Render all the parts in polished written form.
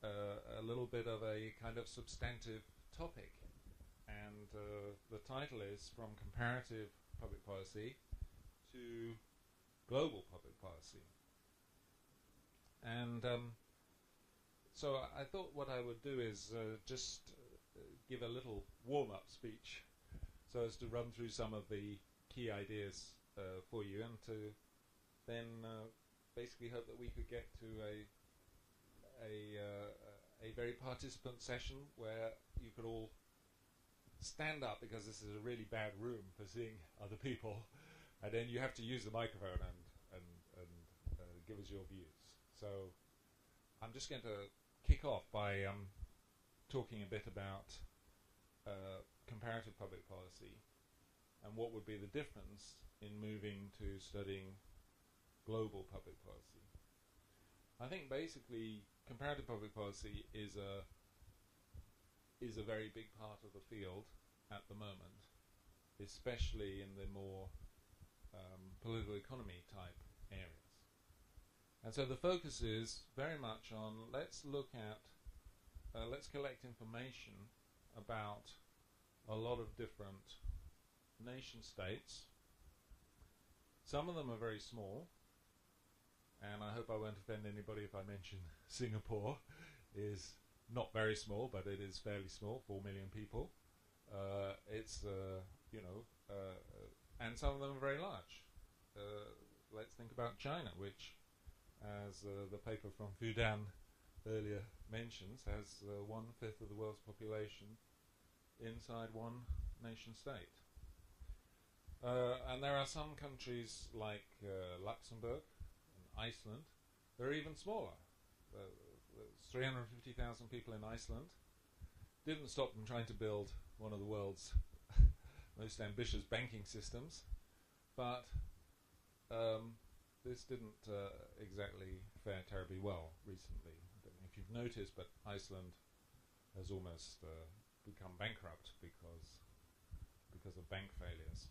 a little bit of a kind of substantive topic. And the title is From Comparative Public Policy to Global Public Policy. And so I thought what I would do is just give a little warm-up speech so as to run through some of the key ideas for you, and to then basically hope that we could get to a very participant session where you could all stand up, because this is a really bad room for seeing other people, and then you have to use the microphone and give us your views. So I'm just going to kick off by talking a bit about comparative public policy and what would be the difference in moving to studying global public policy. I think basically comparative public policy is a very big part of the field at the moment, especially in the more political economy type areas. And so the focus is very much on let's collect information about a lot of different nation states. Some of them are very small, and I hope I won't offend anybody if I mention Singapore is not very small, but it is fairly small, 4 million people. And some of them are very large. Let's think about China, which, as the paper from Fudan earlier mentions, has 1/5 of the world's population inside one nation state. And there are some countries like Luxembourg and Iceland that are even smaller. There's 350,000 people in Iceland. Didn't stop them trying to build one of the world's most ambitious banking systems, but this didn't exactly fare terribly well recently. I don't know if you've noticed, but Iceland has almost become bankrupt because of bank failures.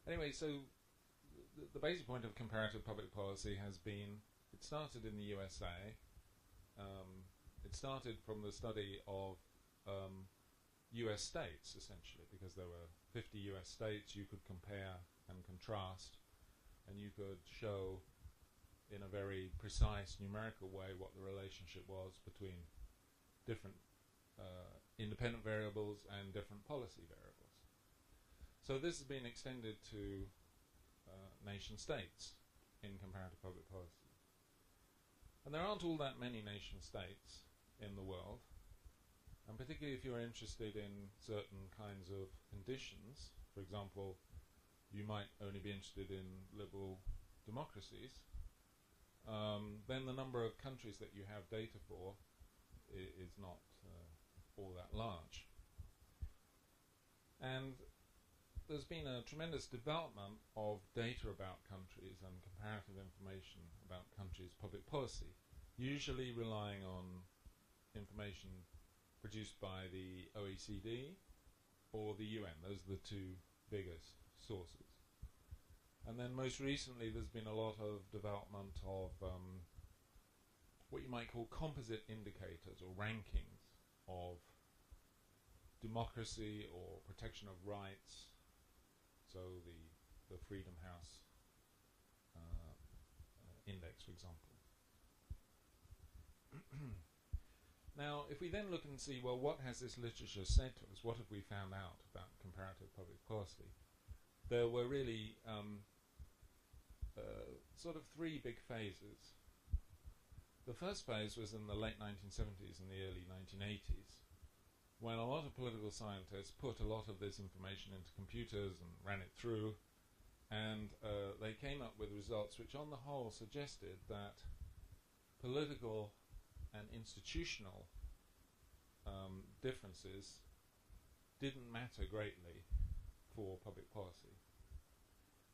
Anyway, so the basic point of comparative public policy has been, it started in the USA. It started from the study of US states, essentially, because there were 50 US states. You could compare and contrast, and you could show in a very precise numerical way what the relationship was between different independent variables and different policy variables. So this has been extended to nation states in comparative public policy. And there aren't all that many nation states in the world, and particularly if you're interested in certain kinds of conditions. For example, you might only be interested in liberal democracies, then the number of countries that you have data for is not all that large. And there's been a tremendous development of data about countries and comparative information about countries' public policy, usually relying on information produced by the OECD or the UN. Those are the two biggest sources. And then most recently there's been a lot of development of what you might call composite indicators or rankings of democracy or protection of rights. So the Freedom House index, for example. Now, if we then look and see, well, what has this literature said to us? What have we found out about comparative public policy? There were really sort of three big phases. The first phase was in the late 1970s and the early 1980s, when a lot of political scientists put a lot of this information into computers and ran it through, and they came up with results which on the whole suggested that political and institutional differences didn't matter greatly for public policy,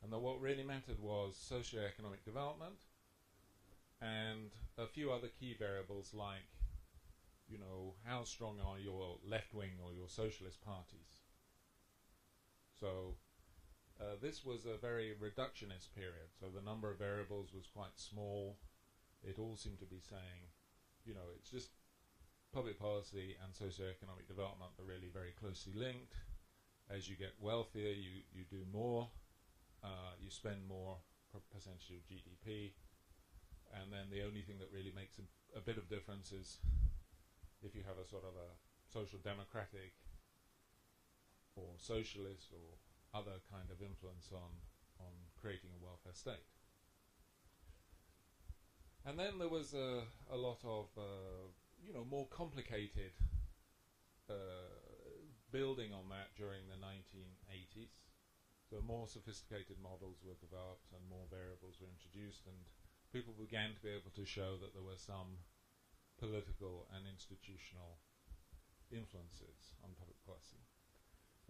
and that what really mattered was socio-economic development and a few other key variables like, you know, how strong are your left-wing or your socialist parties. So this was a very reductionist period, so the number of variables was quite small. It all seemed to be saying, you know, it's just public policy and socioeconomic development are really very closely linked. As you get wealthier, you do more, you spend more percentage of GDP, and then the only thing that really makes a bit of difference is if you have a sort of a social democratic or socialist or other kind of influence on creating a welfare state. And then there was a lot of more complicated building on that during the 1980s. So more sophisticated models were developed and more variables were introduced, and people began to be able to show that there were some political and institutional influences on public policy.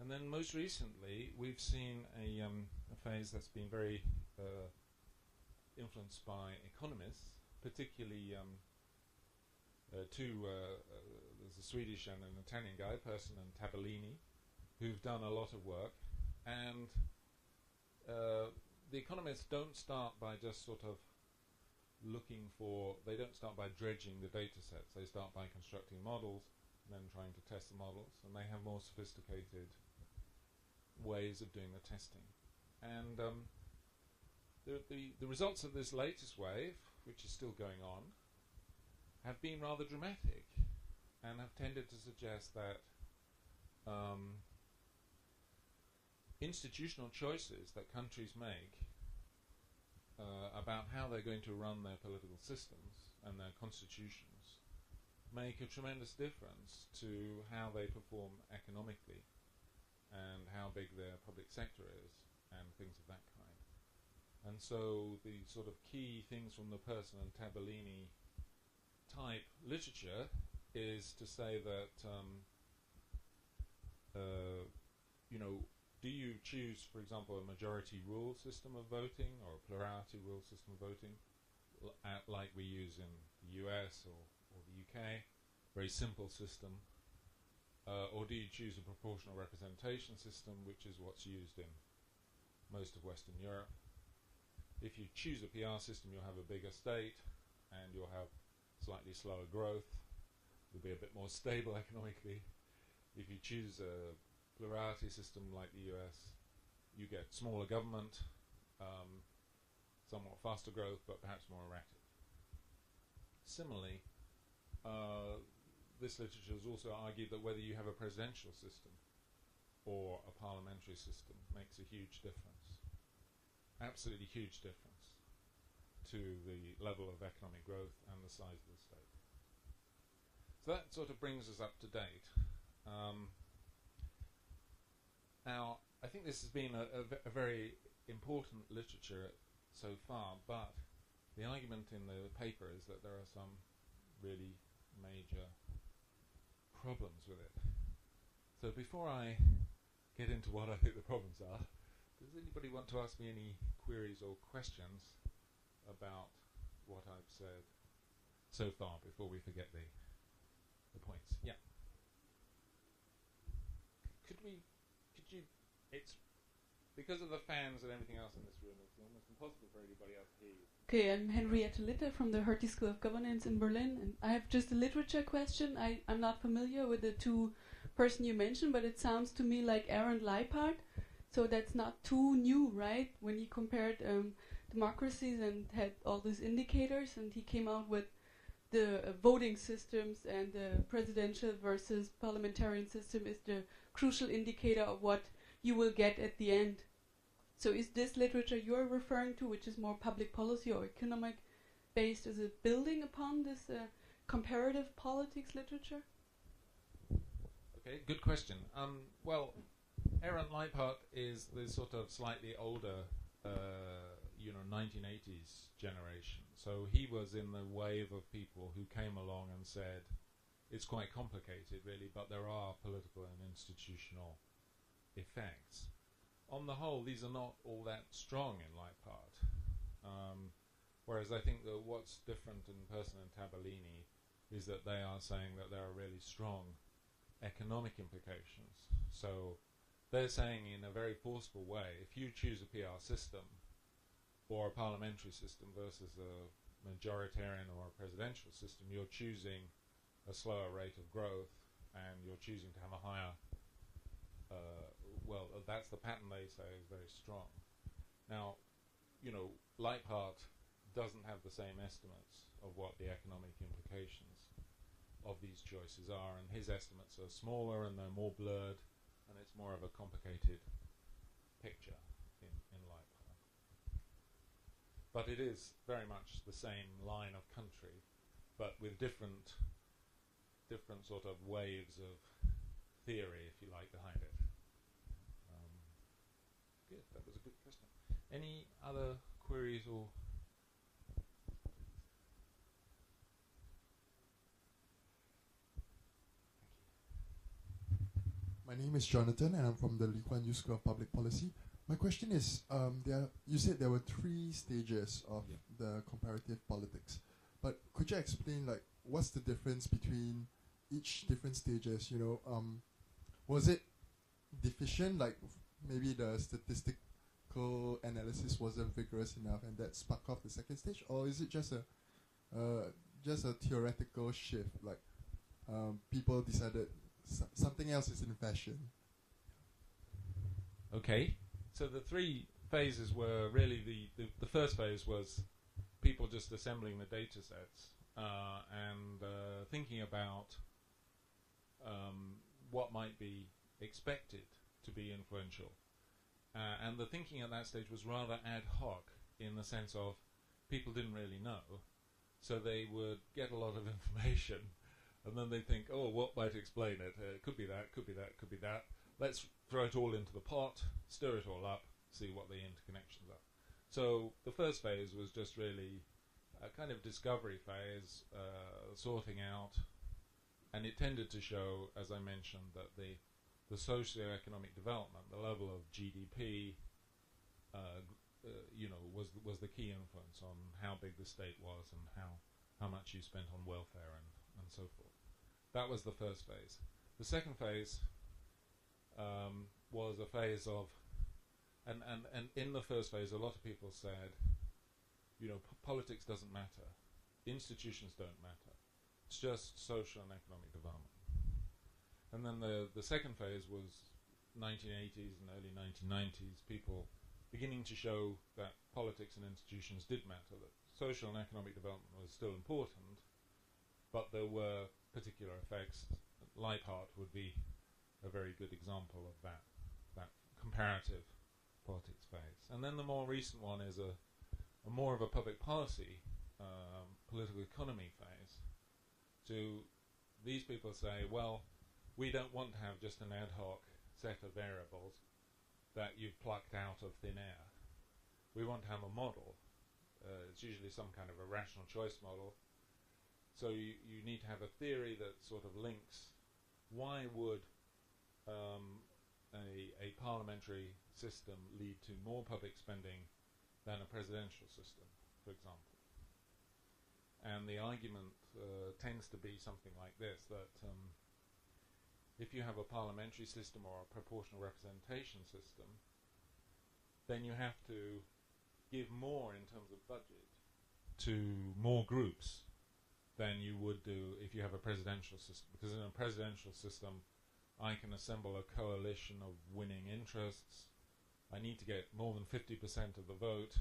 And then most recently, we've seen a phase that's been very influenced by economists, particularly there's a Swedish and an Italian guy, Persson and Tabellini, who've done a lot of work. And the economists don't start by just sort of they don't start by dredging the data sets. They start by constructing models and then trying to test the models. And they have more sophisticated ways of doing the testing. And the results of this latest wave, which is still going on, have been rather dramatic and have tended to suggest that institutional choices that countries make about how they're going to run their political systems and their constitutions make a tremendous difference to how they perform economically and how big their public sector is and things of that kind. And so the sort of key things from the Persson and Tabellini type literature is to say that do you choose, for example, a majority rule system of voting or a plurality rule system of voting, like we use in the US or the UK, very simple system, or do you choose a proportional representation system, which is what's used in most of Western Europe? If you choose a PR system, you'll have a bigger state, and you'll have slightly slower growth. You'll be a bit more stable economically. If you choose a plurality system like the US, you get smaller government, somewhat faster growth, but perhaps more erratic. Similarly, this literature has also argued that whether you have a presidential system or a parliamentary system makes a huge difference, absolutely huge difference to the level of economic growth and the size of the state. So that sort of brings us up to date. Now, I think this has been a very important literature so far, but the argument in the paper is that there are some really major problems with it. So before I get into what I think the problems are, does anybody want to ask me any queries or questions about what I've said so far before we forget the points? Yeah. It's because of the fans and everything else in this room, it's almost impossible for anybody else to hear you. Okay, I'm Henrietta Litter from the Hertie School of Governance in Berlin, and I have just a literature question. I'm not familiar with the two person you mentioned, but it sounds to me like Aaron Leipart, so that's not too new, right? When he compared democracies and had all these indicators, and he came out with the voting systems, and the presidential versus parliamentarian system is the crucial indicator of what you will get at the end. So is this literature you're referring to, which is more public policy or economic based, is it building upon this comparative politics literature? Okay, good question. Well, Aaron Leipart is the sort of slightly older 1980s generation. So he was in the wave of people who came along and said, it's quite complicated really, but there are political and institutional effects. On the whole, these are not all that strong in Leipart. Whereas I think that what's different in Persson and Tabellini is that they are saying that there are really strong economic implications. So they're saying in a very forceful way, if you choose a PR system or a parliamentary system versus a majoritarian or a presidential system, you're choosing a slower rate of growth, and you're choosing to have a higher, that's the pattern they say is very strong. Now, Leiphart doesn't have the same estimates of what the economic implications of these choices are, and his estimates are smaller and they're more blurred, and it's more of a complicated picture in Leiphart. But it is very much the same line of country, but with different sort of waves of theory, if you like, behind it. Good, that was a good question. Any other queries or? My name is Jonathan, and I'm from the Lee Kuan Yew School of Public Policy. My question is, you said there were 3 stages of the comparative politics, but could you explain, like, what's the difference between each different stages? Was it deficient, like maybe the statistical analysis wasn't vigorous enough, and that sparked off the second stage, or is it just a theoretical shift, like people decided something else is in fashion? Okay, so the 3 phases were really the first phase was people just assembling the data sets and thinking about what might be expected to be influential. And the thinking at that stage was rather ad hoc, in the sense of people didn't really know, so they would get a lot of information, and then they think, oh, what might explain it? It could be that, could be that, could be that. Let's throw it all into the pot, stir it all up, see what the interconnections are. So the first phase was just really a kind of discovery phase, sorting out, and it tended to show, as I mentioned, that the socio-economic development, the level of GDP, was the key influence on how big the state was and how much you spent on welfare and so forth. That was the first phase. The second phase was a phase of, and in the first phase, a lot of people said, politics doesn't matter, institutions don't matter, it's just social and economic development. And then the second phase was 1980s and early 1990s, people beginning to show that politics and institutions did matter, that social and economic development was still important, but there were particular effects. Leiphart would be a very good example of that comparative politics phase. And then the more recent one is a more of a public policy, political economy phase. So these people say, well, we don't want to have just an ad hoc set of variables that you've plucked out of thin air. We want to have a model. It's usually some kind of a rational choice model. So you need to have a theory that sort of links why would a parliamentary system lead to more public spending than a presidential system, for example. And the argument tends to be something like this, that if you have a parliamentary system or a proportional representation system, then you have to give more in terms of budget to more groups than you would do if you have a presidential system. Because in a presidential system, I can assemble a coalition of winning interests. I need to get more than 50% of the vote,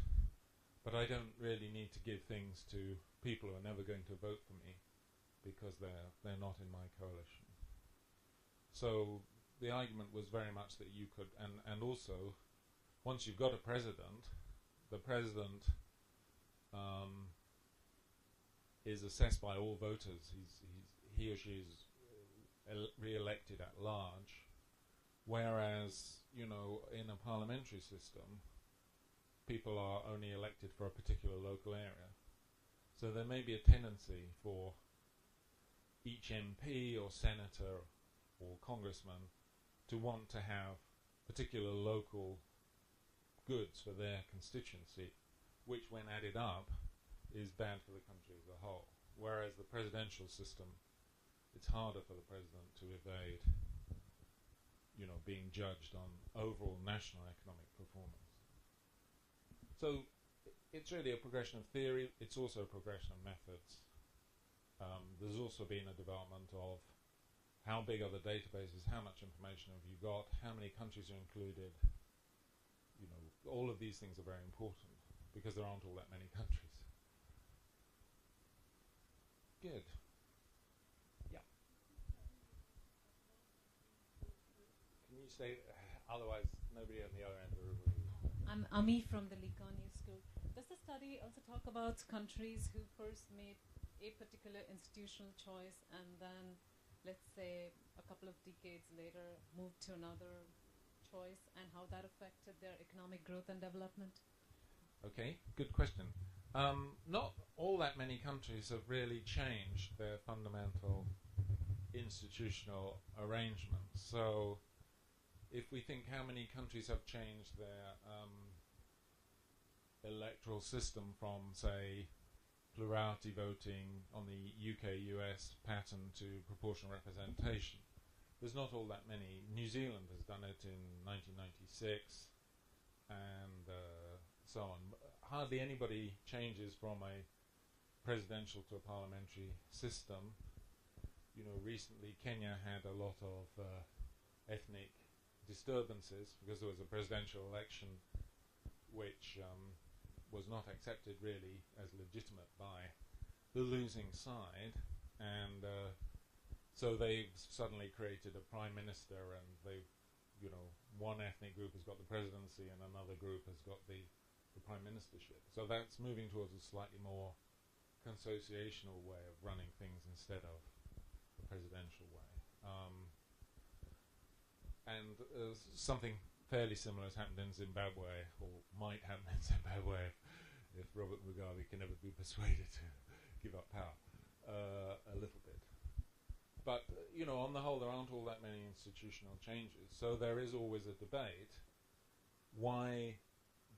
but I don't really need to give things to people who are never going to vote for me because they're not in my coalition. So the argument was very much that you could, and also, once you've got a president, the president is assessed by all voters. He or she is re-elected at large, whereas, in a parliamentary system, people are only elected for a particular local area. So there may be a tendency for each MP or senator or congressman to want to have particular local goods for their constituency, which when added up is bad for the country as a whole. Whereas the presidential system, it's harder for the president to evade, being judged on overall national economic performance. So it's really a progression of theory, it's also a progression of methods. There's also been a development of how big are the databases, how much information have you got, how many countries are included. You know, all of these things are very important because there aren't all that many countries. Good. Yeah. Can you say, otherwise nobody on the other end of the room will. I'm Ami from the Lee School. Does the study also talk about countries who first made a particular institutional choice and then, let's say, a couple of decades later moved to another choice, and how that affected their economic growth and development? Okay, good question. Not all that many countries have really changed their fundamental institutional arrangements. So if we think how many countries have changed their electoral system from, say, plurality voting on the UK-US pattern to proportional representation, there's not all that many. New Zealand has done it in 1996 and so on. Hardly anybody changes from a presidential to a parliamentary system. You know, recently Kenya had a lot of ethnic disturbances because there was a presidential election which was not accepted really as legitimate by the losing side, and so they've suddenly created a prime minister, and they've, you know, one ethnic group has got the presidency and another group has got the prime ministership. So that's moving towards a slightly more consociational way of running things instead of the presidential way. And something fairly similar has happened in Zimbabwe, or might happen in Zimbabwe if Robert Mugabe can ever be persuaded to give up power a little bit. But, you know, on the whole, there aren't all that many institutional changes. So there is always a debate. Why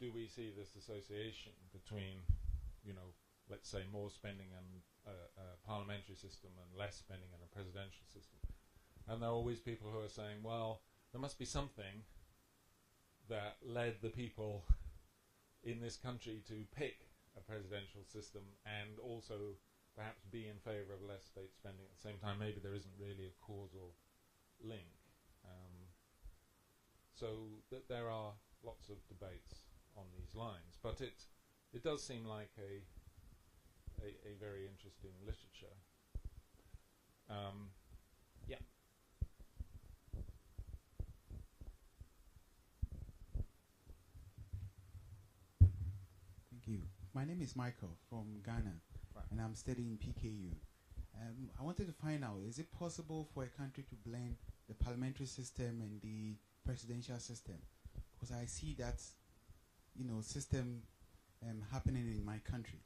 do we see this association between, you know, let's say more spending in a parliamentary system and less spending in a presidential system? And there are always people who are saying, well, there must be something that led the people in this country to pick a presidential system and also perhaps be in favour of less state spending at the same time. Maybe there isn't really a causal link. So there are lots of debates on these lines, but it does seem like a very interesting literature. Yeah. Thank you. My name is Michael from Ghana, Right. and I'm studying PKU. I wanted to find out, is it possible for a country to blend the parliamentary system and the presidential system? Because I see that, you know, system happening in my country.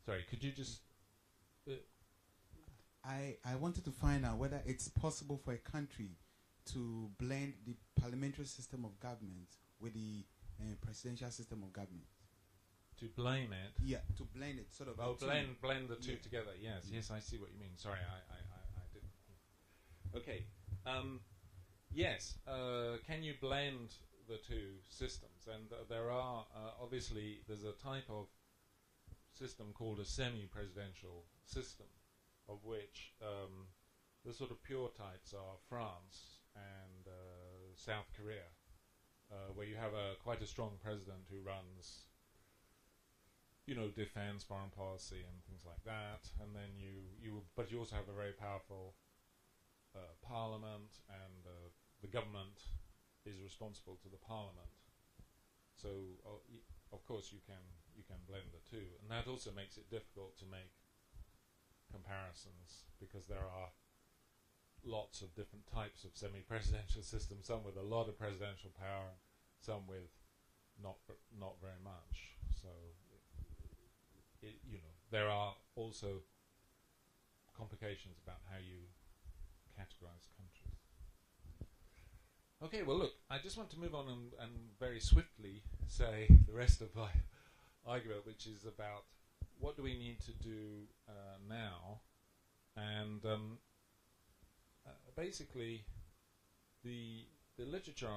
Sorry, could you just... I wanted to find out whether it's possible for a country to blend the parliamentary system of government with the presidential system of government. To blame it? Yeah, to blend it, sort of. Oh, blend the two Yeah. together. Yes, Yeah. yes, I see what you mean. Sorry, I didn't. Okay. Yes. Can you blend the two systems? And there are obviously there's a type of system called a semi-presidential system, of which the sort of pure types are France and South Korea, where you have quite a strong president who runs, you know, defense, foreign policy, and things like that. And then but you also have a very powerful parliament, and the government is responsible to the parliament. So, of course, you can blend the two, and that also makes it difficult to make comparisons because there are lots of different types of semi-presidential systems. Some with a lot of presidential power, some with not very much. So, you know, there are also complications about how you categorize countries. Okay, well, look, I just want to move on and very swiftly say the rest of my argument, which is about what do we need to do now. And basically, the literature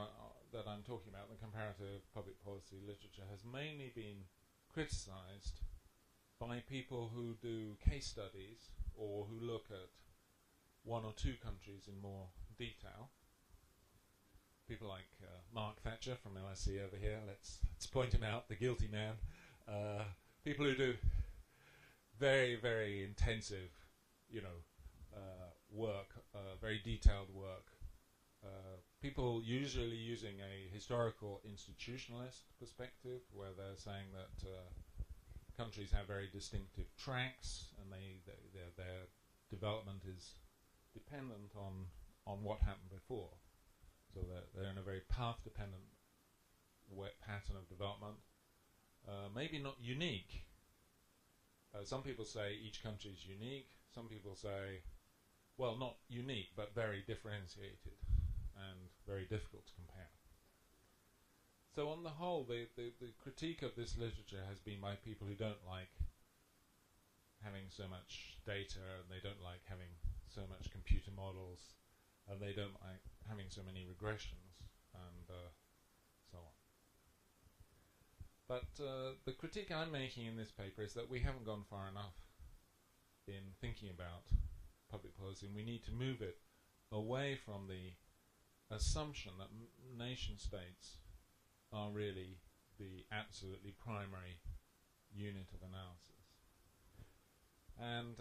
that I'm talking about, the comparative public policy literature, has mainly been criticized by people who do case studies or who look at one or two countries in more detail. People like Mark Thatcher from LSE over here, let's point him out, the guilty man. People who do very, very intensive, work, very detailed work. People usually using a historical institutionalist perspective, where they're saying that countries have very distinctive tracks, and their development is dependent on what happened before. So they're in a very path-dependent pattern of development. Maybe not unique. Some people say each country is unique. Some people say, well, not unique, but very differentiated and very difficult to compare. So on the whole, the critique of this literature has been by people who don't like having so much data, and they don't like having so much computer models, and they don't like having so many regressions, and so on. But the critique I'm making in this paper is that we haven't gone far enough in thinking about public policy, and we need to move it away from the assumption that nation states are really the absolutely primary unit of analysis. And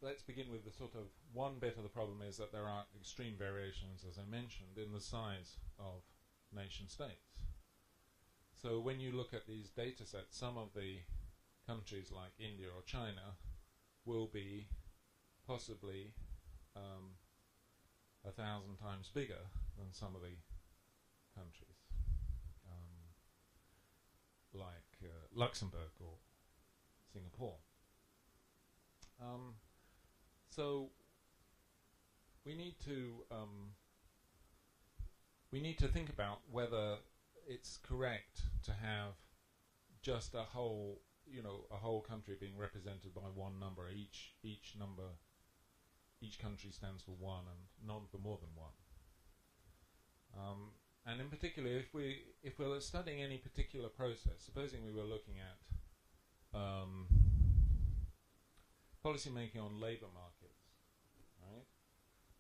let's begin with the sort of one bit of the problem is that there are extreme variations, as I mentioned, in the size of nation states. So when you look at these data sets, some of the countries like India or China will be possibly 1,000 times bigger than some of the countries, like Luxembourg or Singapore. So we need to think about whether it's correct to have just a whole country being represented by one number. Each country stands for one, and none for more than one. And in particular, if we're studying any particular process, supposing we were looking at policy making on labor markets, right?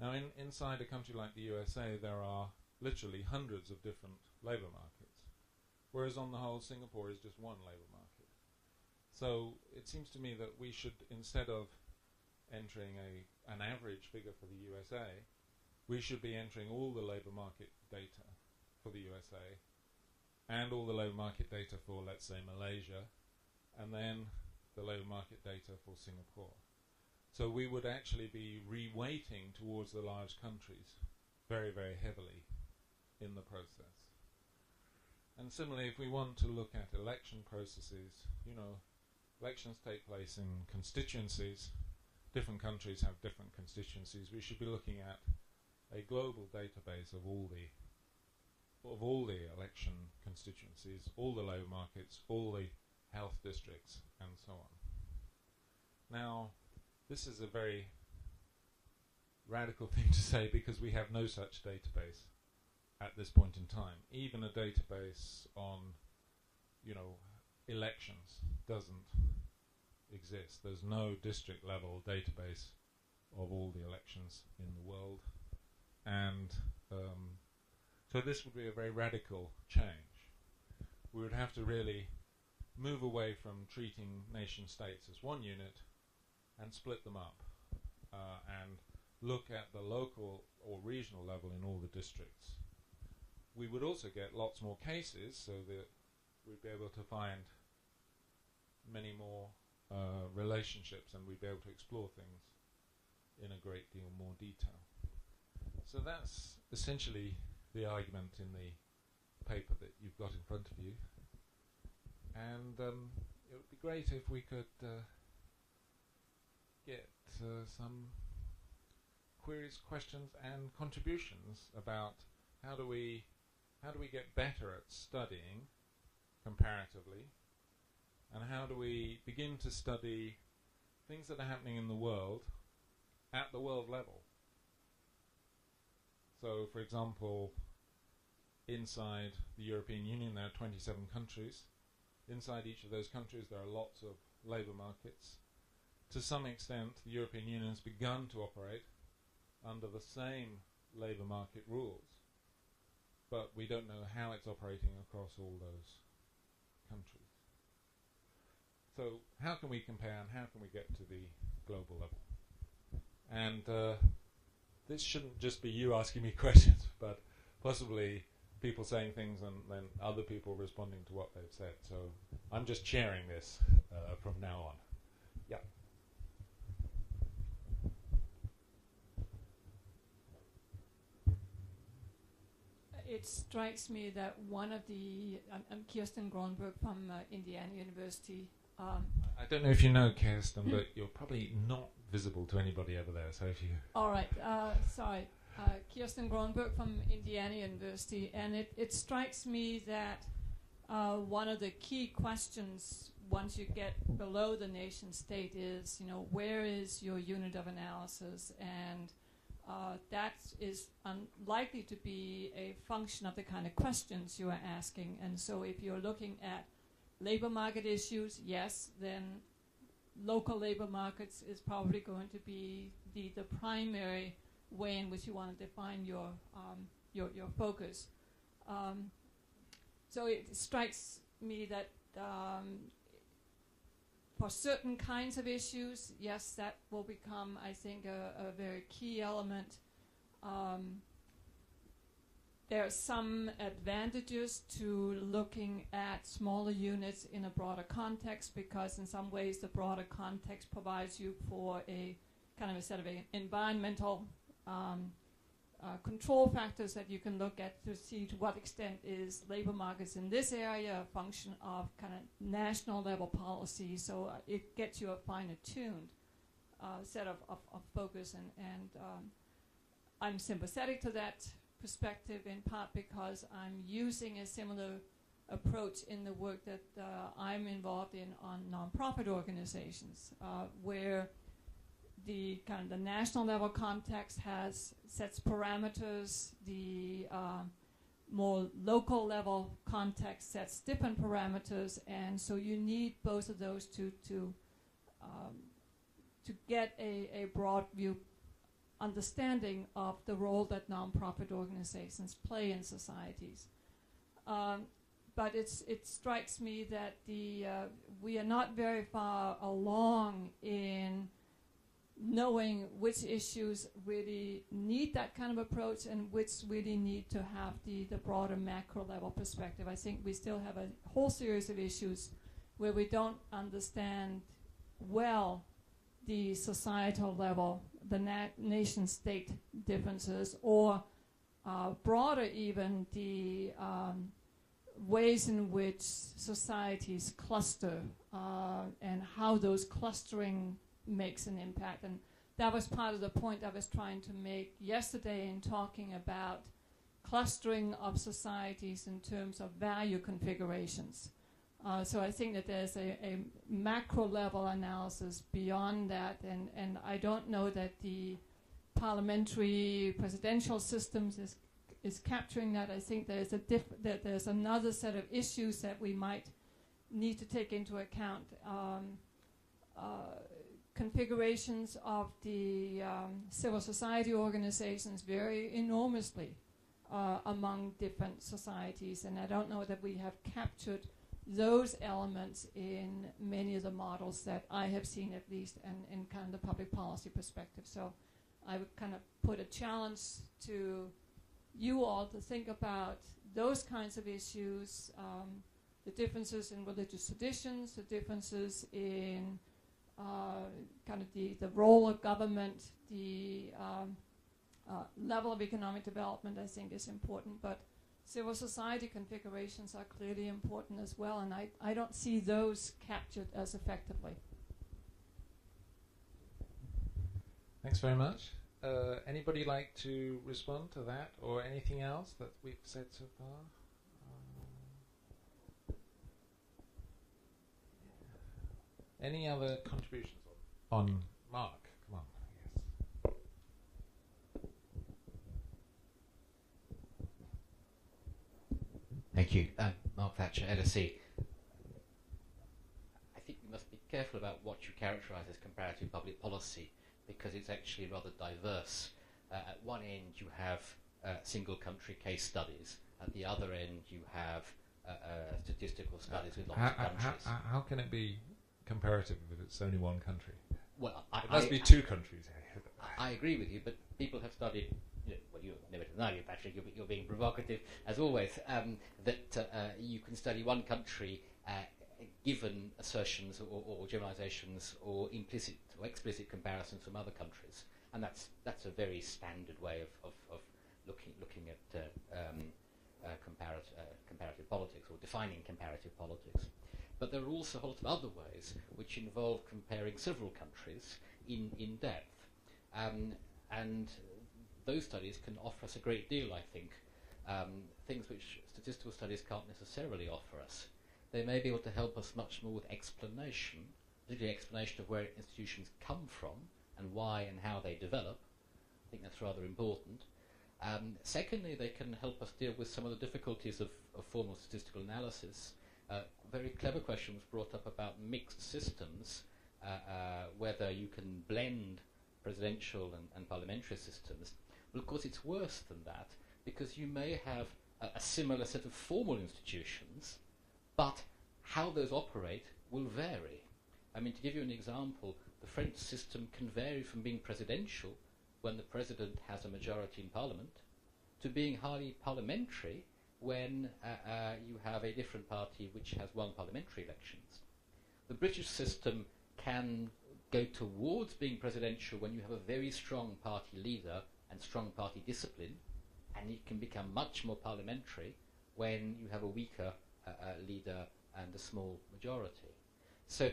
Now, inside a country like the USA, there are literally hundreds of different labor markets, whereas on the whole, Singapore is just one labor market. So it seems to me that we should, instead of entering an average figure for the USA, we should be entering all the labor market data for the USA and all the labor market data for, let's say, Malaysia, and then the labor market data for Singapore. So we would actually be reweighting towards the large countries very, very heavily in the process. And similarly, if we want to look at election processes, elections take place in constituencies. Different countries have different constituencies. We should be looking at a global database of all the election constituencies, all the labor markets, all the health districts, and so on. Now, this is a very radical thing to say because we have no such database at this point in time. Even a database on, elections doesn't exist. There's no district level database of all the elections in the world, and so this would be a very radical change. We would have to really move away from treating nation states as one unit and split them up and look at the local or regional level in all the districts. We would also get lots more cases, so that we'd be able to find many more relationships, and we'd be able to explore things in a great deal more detail. So that's essentially the argument in the paper that you've got in front of you. And it would be great if we could get some queries, questions, and contributions about how do we get better at studying comparatively, and how do we begin to study things that are happening in the world at the world level. So, for example, inside the European Union there are 27 countries. Inside each of those countries there are lots of labour markets. To some extent, the European Union has begun to operate under the same labour market rules, but we don't know how it's operating across all those countries. So how can we compare and how can we get to the global level? And this shouldn't just be you asking me questions, but possibly people saying things and then other people responding to what they've said. So I'm just chairing this from now on. Yeah. It strikes me that one of the... I'm Kirsten Gronberg from Indiana University. I don't know if you know Kirsten, but you're probably not visible to anybody over there. So if you... All right. Sorry. Kirsten Gronberg from Indiana University. And it strikes me that one of the key questions once you get below the nation state is, where is your unit of analysis? And that is unlikely to be a function of the kind of questions you are asking. And so if you're looking at labor market issues, yes, then local labor markets is probably going to be the primary way in which you want to define your focus. So it strikes me that for certain kinds of issues, yes, that will become, I think, a very key element. There are some advantages to looking at smaller units in a broader context, because in some ways the broader context provides you for a kind of a set of environmental control factors that you can look at to see to what extent is labor markets in this area a function of kind of national level policy. So it gets you a finer tuned set of focus, and I'm sympathetic to that perspective in part because I'm using a similar approach in the work that I'm involved in on nonprofit organizations, where the kind of the national level context sets parameters, the more local level context sets different parameters, and so you need both of those to get a broad view understanding of the role that nonprofit organizations play in societies. But it strikes me that we are not very far along in knowing which issues really need that kind of approach and which really need to have the broader macro level perspective. I think we still have a whole series of issues where we don't understand well the societal level, the nation-state differences, or broader even the ways in which societies cluster and how those clustering makes an impact. And that was part of the point I was trying to make yesterday in talking about clustering of societies in terms of value configurations. So I think that there's a macro level analysis beyond that, and I don't know that the parliamentary presidential systems is capturing that. I think there's that there's another set of issues that we might need to take into account. Configurations of the civil society organizations vary enormously among different societies, and I don't know that we have captured those elements in many of the models that I have seen, at least, and in kind of the public policy perspective. So I would kind of put a challenge to you all to think about those kinds of issues, the differences in religious traditions, the differences in kind of the role of government, the level of economic development, I think, is important, but civil society configurations are clearly important as well, and I don't see those captured as effectively. Thanks very much. Anybody like to respond to that or anything else that we've said so far? Any other contributions on Mark? Come on. Yes. Thank you. Mark Thatcher, LSE. I think we must be careful about what you characterise as comparative public policy, because it's actually rather diverse. At one end you have single country case studies. At the other end you have statistical studies with lots of countries. How can it be comparative if it's only one country? Well, it must be two countries. I agree with you, but people have studied. Well, you never deny you, Patrick. You're being provocative as always. That you can study one country given assertions or generalizations or implicit or explicit comparisons from other countries, and that's a very standard way of looking at comparative politics or defining comparative politics. But there are also a lot of other ways which involve comparing several countries in depth, and those studies can offer us a great deal, I think, things which statistical studies can't necessarily offer us. They may be able to help us much more with explanation, particularly explanation of where institutions come from and why and how they develop. I think that's rather important. Secondly, they can help us deal with some of the difficulties of formal statistical analysis. Very clever question was brought up about mixed systems, whether you can blend presidential and parliamentary systems. Well, of course, it's worse than that, because you may have a similar set of formal institutions, but how those operate will vary. I mean, to give you an example, the French system can vary from being presidential, when the president has a majority in parliament, to being highly parliamentary when you have a different party which has won parliamentary elections. The British system can go towards being presidential when you have a very strong party leader and strong party discipline, and it can become much more parliamentary when you have a weaker leader and a small majority. So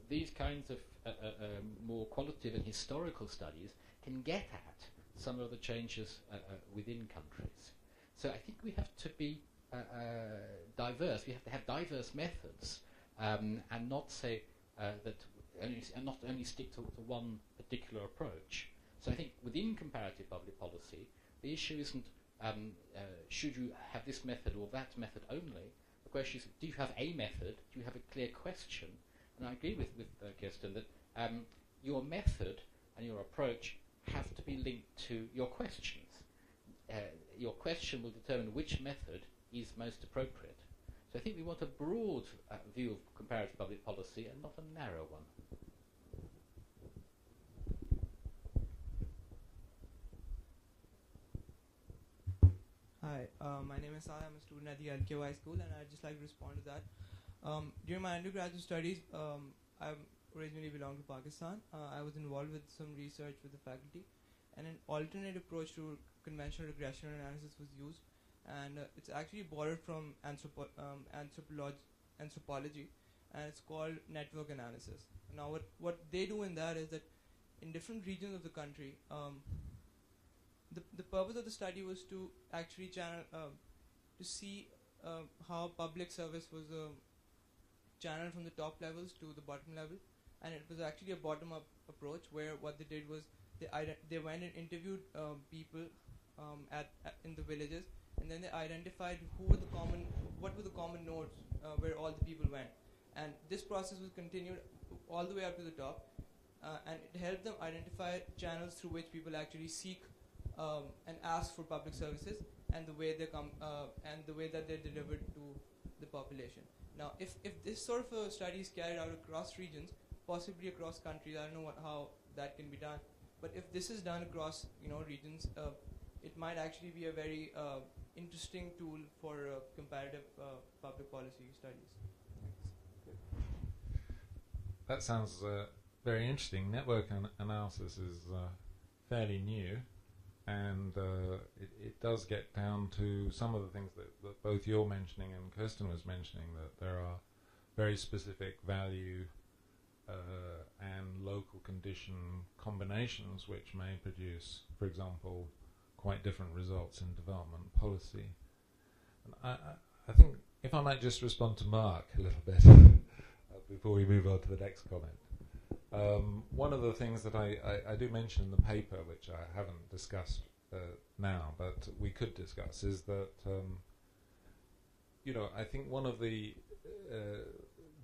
these kinds of more qualitative and historical studies can get at some of the changes within countries. So I think we have to be diverse. We have to have diverse methods, and not say and not only stick to one particular approach. So I think within comparative public policy, the issue isn't should you have this method or that method only. The question is, do you have a method? Do you have a clear question? And I agree with Kirsten that your method and your approach have to be linked to your questions. Your question will determine which method is most appropriate. So I think we want a broad view of comparative public policy and not a narrow one. Hi, my name is Sai. I'm a student at the LKY school, and I'd just like to respond to that. During my undergraduate studies, I originally belong to Pakistan. I was involved with some research with the faculty, and an alternate approach to conventional regression analysis was used, and it's actually borrowed from anthropology, and it's called network analysis. Now, what they do in that is that in different regions of the country, the purpose of the study was to actually channel to see how public service was channeled from the top levels to the bottom level, and it was actually a bottom-up approach where what they did was they went and interviewed people in the villages, and then they identified what were the common nodes where all the people went, and this process was continued all the way up to the top, and it helped them identify channels through which people actually seek and ask for public services, and the way they come and the way that they're delivered to the population. Now, if this sort of a study is carried out across regions, possibly across countries, I don't know how that can be done, but if this is done across regions, it might actually be a very interesting tool for comparative public policy studies. That sounds very interesting. Network analysis is fairly new, and it does get down to some of the things that both you're mentioning and Kirsten was mentioning, that there are very specific value and local condition combinations which may produce, for example, quite different results in development policy. And I think if I might just respond to Mark a little bit before we move on to the next comment. One of the things that I do mention in the paper, which I haven't discussed now, but we could discuss, is that I think one of the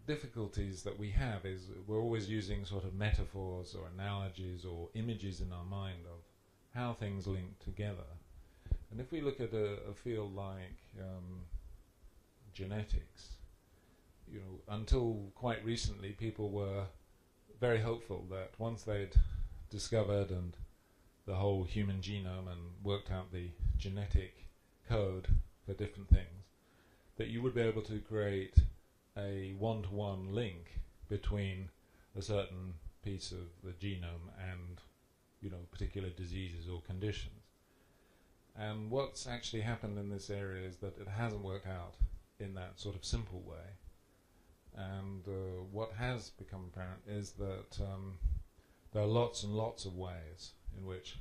difficulties that we have is we're always using sort of metaphors or analogies or images in our mind of how things link together. And if we look at a field like genetics, you know, until quite recently, people were very hopeful that once they'd discovered and the whole human genome and worked out the genetic code for different things, that you would be able to create a one-to-one link between a certain piece of the genome and, you know, particular diseases or conditions. And what's actually happened in this area is that it hasn't worked out in that sort of simple way. And what has become apparent is that there are lots and lots of ways in which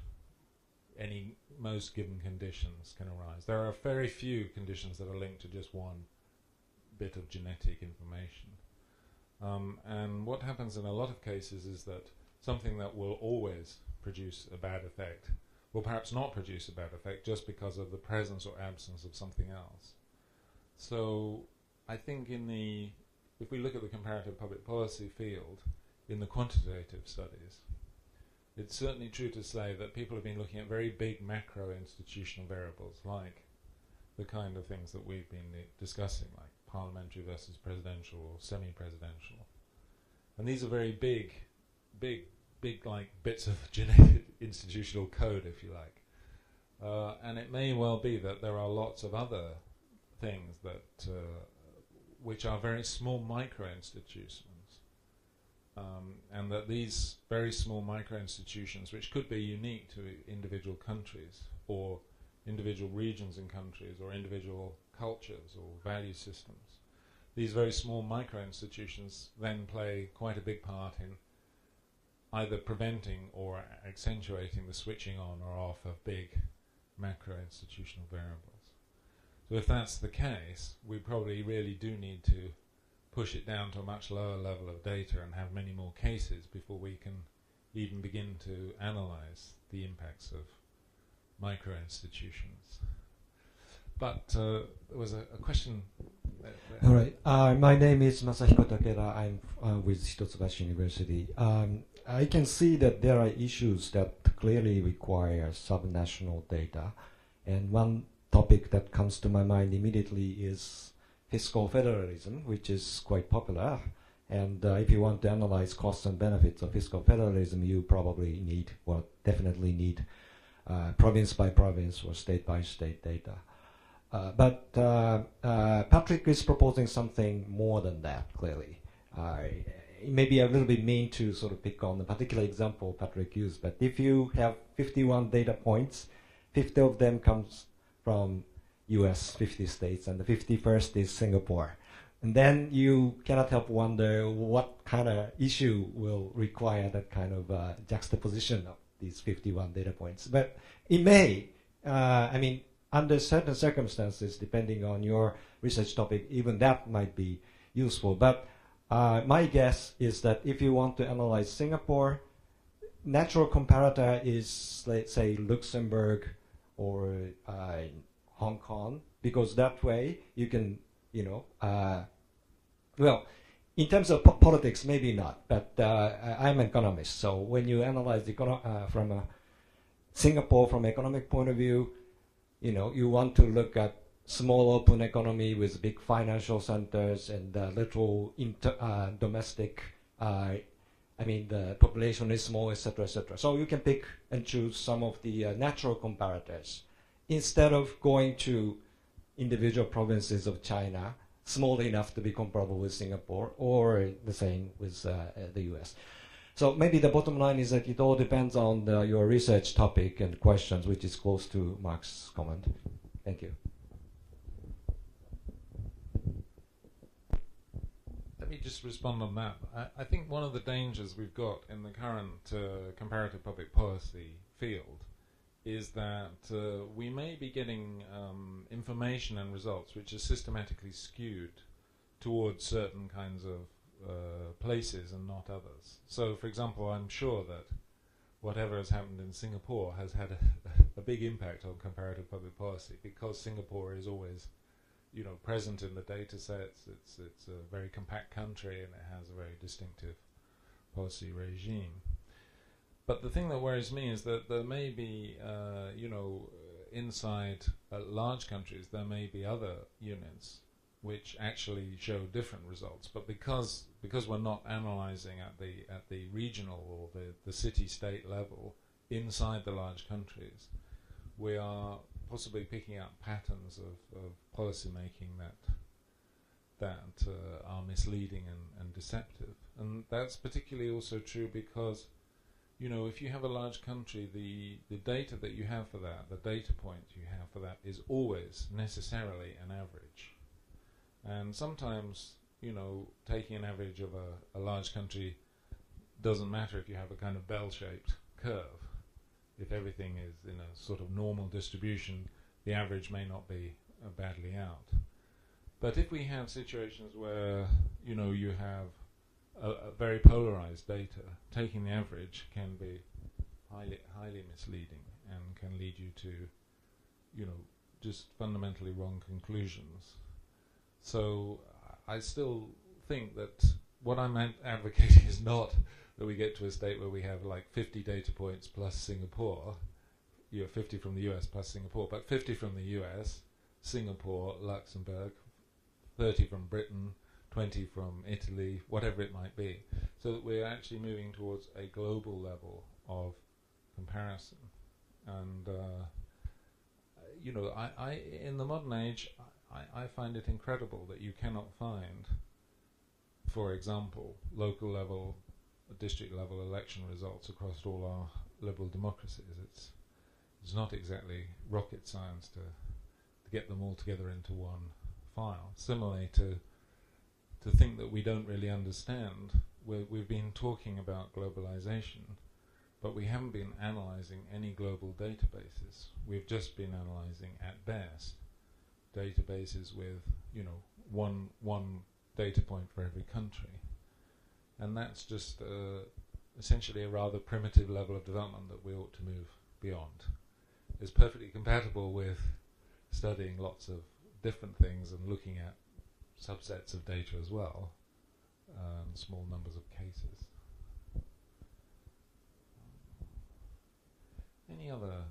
most given conditions can arise. There are very few conditions that are linked to just one bit of genetic information. And what happens in a lot of cases is that something that will always produce a bad effect will perhaps not produce a bad effect just because of the presence or absence of something else. So I think if we look at the comparative public policy field in the quantitative studies, it's certainly true to say that people have been looking at very big macro institutional variables like the kind of things that we've been discussing, like parliamentary versus presidential or semi-presidential. And these are very big like bits of genetic institutional code, if you like. And it may well be that there are lots of other things that which are very small micro-institutions, and that these very small micro-institutions, which could be unique to individual countries or individual regions in countries or individual cultures or value systems, these very small micro-institutions then play quite a big part in either preventing or accentuating the switching on or off of big macro-institutional variables. So if that's the case, we probably really do need to push it down to a much lower level of data and have many more cases before we can even begin to analyze the impacts of micro-institutions. But there was a question. All right. My name is Masahiko Takeda. I'm with Hitotsubashi University. I can see that there are issues that clearly require subnational data. And one topic that comes to my mind immediately is fiscal federalism, which is quite popular. And if you want to analyze costs and benefits of fiscal federalism, you probably need, well, definitely need province by province or state by state data. But Patrick is proposing something more than that, clearly. It may be a little bit mean to sort of pick on the particular example Patrick used, but if you have 51 data points, 50 of them comes from US 50 states, and the 51st is Singapore. And then you cannot help wonder what kind of issue will require that kind of juxtaposition of these 51 data points. But it may, I mean, under certain circumstances, depending on your research topic, even that might be useful. But my guess is that if you want to analyze Singapore, natural comparator is, let's say, Luxembourg or Hong Kong, because that way you can, you know, well, in terms of politics, maybe not, but I'm an economist, so when you analyze from Singapore from economic point of view, you know, you want to look at small open economy with big financial centers and little domestic, I mean, the population is small, etc., etc. So you can pick and choose some of the natural comparators instead of going to individual provinces of China, small enough to be comparable with Singapore, or the same with the US. So maybe the bottom line is that it all depends on your research topic and questions, which is close to Mark's comment. Thank you. Let me just respond on that. I think one of the dangers we've got in the current comparative public policy field is that we may be getting information and results which are systematically skewed towards certain kinds of places and not others. So, for example, I'm sure that whatever has happened in Singapore has had a big impact on comparative public policy because Singapore is always, present in the data sets. It's a very compact country and it has a very distinctive policy regime. But the thing that worries me is that there may be, inside large countries, there may be other units which actually show different results. But because we're not analysing at the regional or the city-state level inside the large countries, we are possibly picking up patterns of policy making that are misleading and deceptive. And that's particularly also true because, if you have a large country, the data that you have for that, the data point you have for that, is always necessarily an average. And sometimes, taking an average of a large country doesn't matter if you have a kind of bell-shaped curve. If everything is in a sort of normal distribution, the average may not be badly out. But if we have situations where, you have a very polarized data, taking the average can be highly misleading and can lead you to, just fundamentally wrong conclusions. So I still think that what I'm advocating is not that we get to a state where we have like 50 data points plus Singapore, 50 from the US plus Singapore, but 50 from the US, Singapore, Luxembourg, 30 from Britain, 20 from Italy, whatever it might be, so that we're actually moving towards a global level of comparison. And I in the modern age, I find it incredible that you cannot find, for example, local level, district level election results across all our liberal democracies. It's not exactly rocket science to get them all together into one file. Similarly, to think that we don't really understand, we've been talking about globalization, but we haven't been analyzing any global databases. We've just been analyzing, at best, databases with one data point for every country, and that's just essentially a rather primitive level of development that we ought to move beyond. It's perfectly compatible with studying lots of different things and looking at subsets of data as well, small numbers of cases. Any other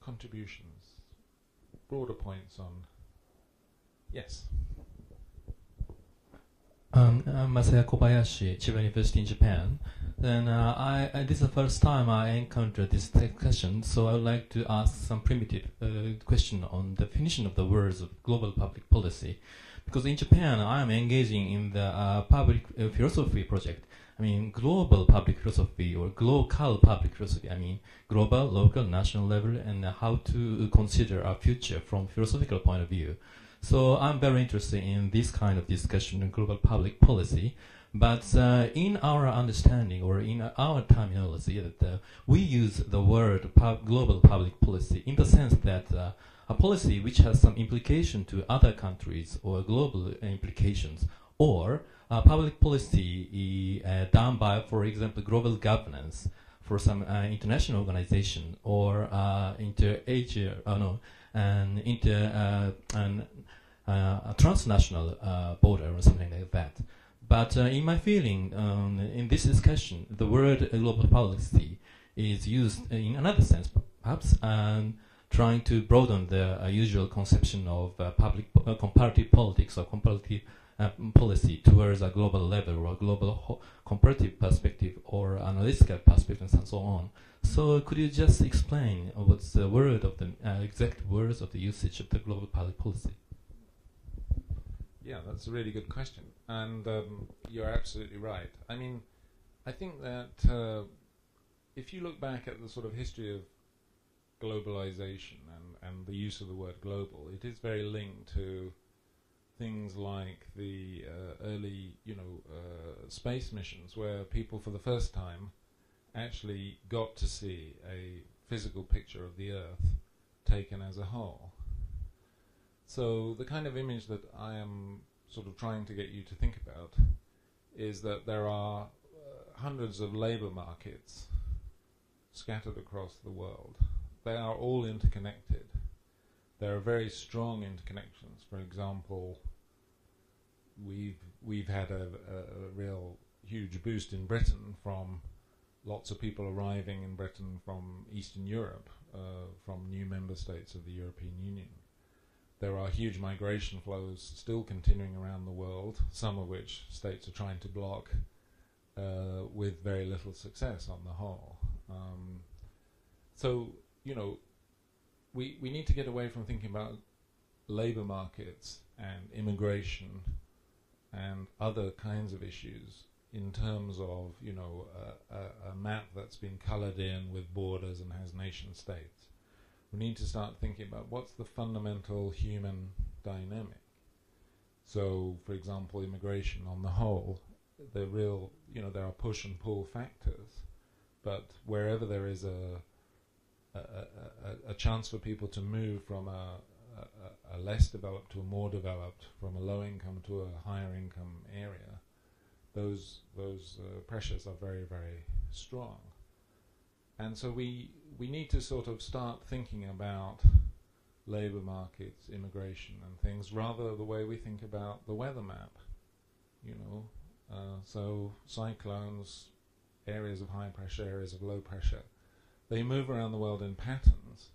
contributions, broader points on? Yes. I'm Masaya Kobayashi, Chiba University in Japan. Then this is the first time I encountered this discussion, so I would like to ask some primitive question on the definition of the words of global public policy. Because in Japan, I am engaging in the public philosophy project. I mean, global public philosophy or local public philosophy. I mean, global, local, national level, and how to consider our future from philosophical point of view. So I'm very interested in this kind of discussion on global public policy. But in our understanding or in our terminology, that we use the word global public policy in the sense that a policy which has some implication to other countries or global implications, or public policy done by, for example, global governance for some international organization or inter-Asia, a transnational border or something like that. But in my feeling, in this discussion, the word global policy is used in another sense, perhaps, trying to broaden the usual conception of comparative politics or comparative policy towards a global level or a global comparative perspective or analytical perspective and so on. So could you just explain what's the word of the exact words of the usage of the global public policy? Yeah, that's a really good question, and you're absolutely right. I mean, I think that if you look back at the sort of history of globalization and the use of the word global, it is very linked to things like the early, space missions, where people for the first time actually got to see a physical picture of the Earth taken as a whole. So the kind of image that I am sort of trying to get you to think about is that there are hundreds of labor markets scattered across the world. They are all interconnected. there are very strong interconnections. For example, we've had a real huge boost in Britain from lots of people arriving in Britain from Eastern Europe, from new member states of the European Union. There are huge migration flows still continuing around the world, some of which states are trying to block with very little success on the whole. So, you know, we need to get away from thinking about labour markets and immigration and other kinds of issues in terms of, you know, a map that's been coloured in with borders and has nation states. We need to start thinking about what's the fundamental human dynamic. So, for example, immigration on the whole, the real, you know, there are push and pull factors, but wherever there is a chance for people to move from a less developed to a more developed, from a low income to a higher income area, those pressures are very, very strong. And so we need to sort of start thinking about labour markets, immigration and things, rather the way we think about the weather map, you know. So cyclones, areas of high pressure, areas of low pressure, they move around the world in patterns.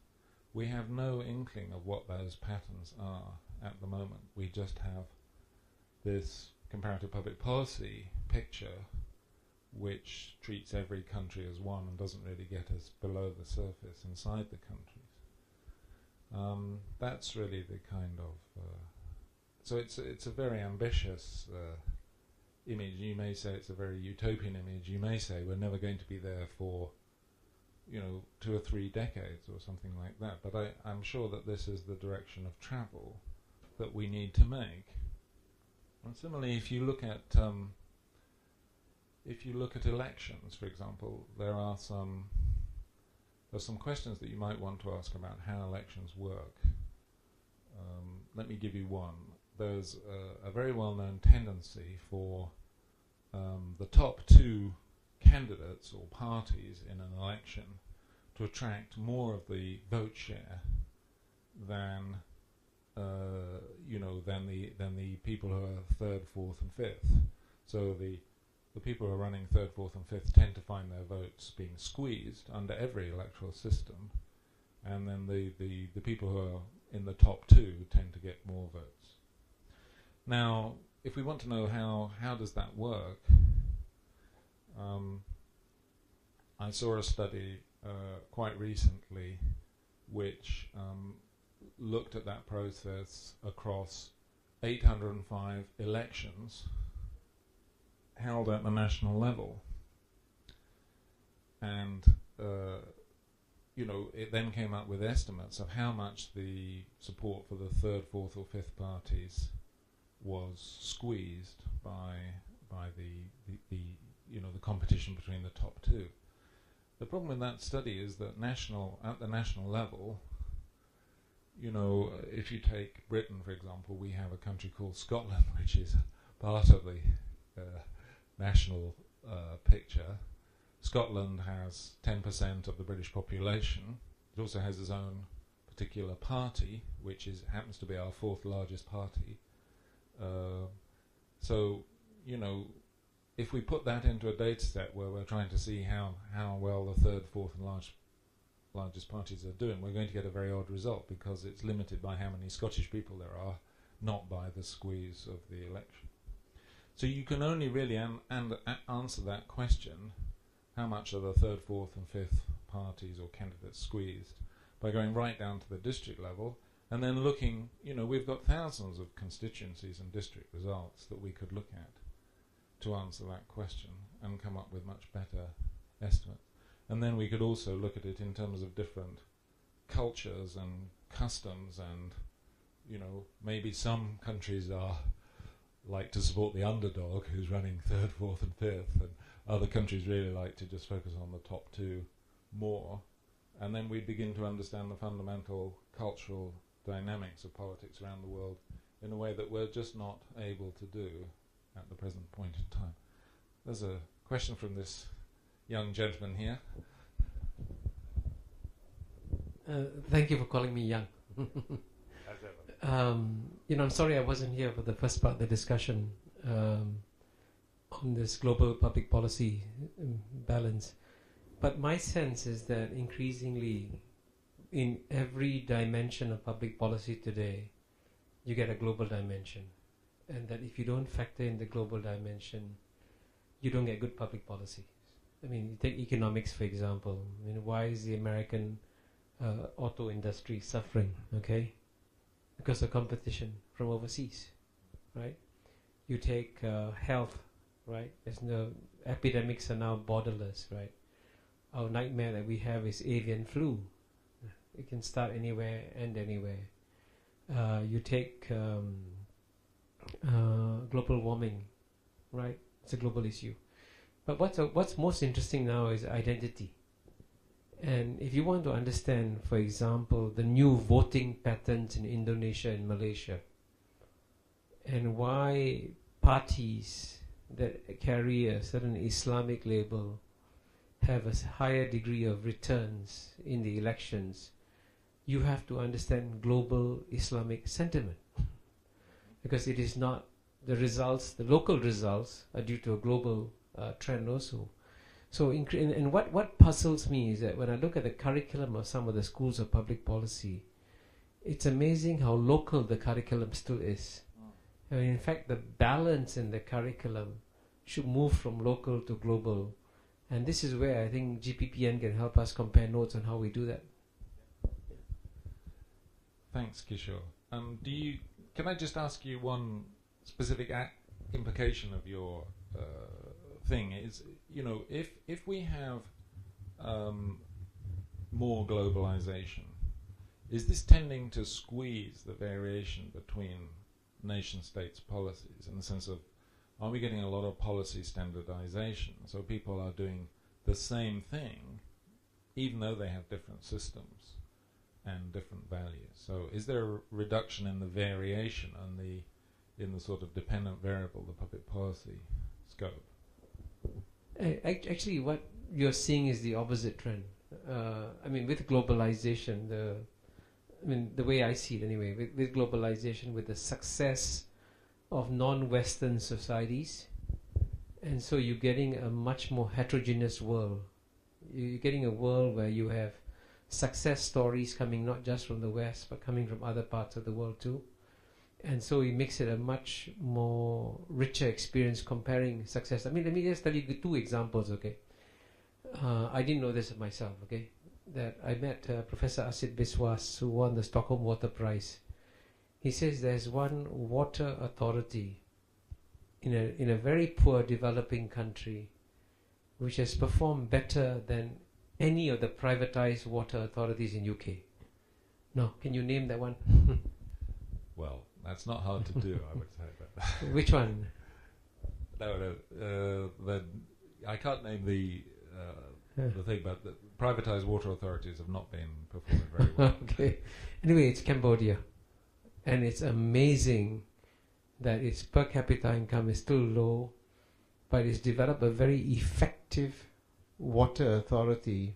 We have no inkling of what those patterns are at the moment. We just have this comparative public policy picture which treats every country as one and doesn't really get us below the surface inside the countries. That's really the kind of... so it's a very ambitious image. You may say it's a very utopian image. You may say we're never going to be there for, you know, 2 or 3 decades or something like that. But I'm sure that this is the direction of travel that we need to make. And similarly, if you look at elections, for example, there are some questions that you might want to ask about how elections work. Let me give you one. There's a very well-known tendency for the top 2 candidates or parties in an election to attract more of the vote share than than the people who are 3rd, 4th and 5th. So the people who are running 3rd, 4th and 5th tend to find their votes being squeezed under every electoral system, and then the people who are in the top 2 tend to get more votes. Now, if we want to know how does that work, I saw a study quite recently which looked at that process across 805 elections held at the national level, and it then came up with estimates of how much the support for the 3rd, 4th or 5th parties was squeezed by the competition between the top 2. The problem with that study is that at the national level, if you take Britain, for example, we have a country called Scotland, which is part of the national picture. Scotland has 10% of the British population. It also has its own particular party, which happens to be our 4th largest party. So, if we put that into a data set where we're trying to see how well the 3rd, 4th and largest parties are doing, we're going to get a very odd result, because it's limited by how many Scottish people there are, not by the squeeze of the election. So you can only really answer that question, how much are the 3rd, 4th and 5th parties or candidates squeezed, by going right down to the district level, and then looking, we've got thousands of constituencies and district results that we could look at to answer that question and come up with much better estimates. And then we could also look at it in terms of different cultures and customs, and maybe some countries like to support the underdog who's running 3rd, 4th and 5th, and other countries really like to just focus on the top 2 more. And then we begin to understand the fundamental cultural dynamics of politics around the world in a way that we're just not able to do at the present point in time. There's a question from this young gentleman here. Thank you for calling me young. I'm sorry I wasn't here for the first part of the discussion on this global public policy balance. But my sense is that increasingly, in every dimension of public policy today, you get a global dimension. And that if you don't factor in the global dimension, you don't get good public policy. I mean, you take economics, for example. I mean, why is the American auto industry suffering? Okay, because of competition from overseas, right? You take health, right? There's no epidemics are now borderless, right? Our nightmare that we have is avian flu. It can start anywhere, end anywhere. You take global warming, right? It's a global issue. But what's most interesting now is identity. And if you want to understand, for example, the new voting patterns in Indonesia and Malaysia, and why parties that carry a certain Islamic label have a higher degree of returns in the elections, you have to understand global Islamic sentiment. Because it is not the results, the local results are due to a global trend also. So, and what puzzles me is that when I look at the curriculum of some of the schools of public policy, it's amazing how local the curriculum still is. I mean, in fact, the balance in the curriculum should move from local to global. And this is where I think GPPN can help us compare notes on how we do that. Thanks, Kishore. Can I just ask you one specific implication of your thing? Is, if we have more globalization, is this tending to squeeze the variation between nation states' policies, in the sense of, are we getting a lot of policy standardization? So people are doing the same thing, even though they have different systems and different values. So is there a reduction in the variation and in the sort of dependent variable, the public policy scope? Actually, what you're seeing is the opposite trend. With globalization, the way I see it anyway, with globalization, with the success of non-Western societies, and so you're getting a much more heterogeneous world. You're getting a world where you have success stories coming not just from the West, but coming from other parts of the world too. And so it makes it a much more richer experience comparing success. Let me just tell you two examples, okay? I didn't know this of myself, okay? That I met Professor Asit Biswas, who won the Stockholm Water Prize. He says there's one water authority in a very poor developing country which has performed better than any of the privatized water authorities in UK. No, can you name that one? Well, that's not hard to do, I would say. But which one? No. I can't name the thing, but the privatized water authorities have not been performing very well. Okay. Anyway, it's Cambodia. And it's amazing that its per capita income is still low, but it's developed a very effective water authority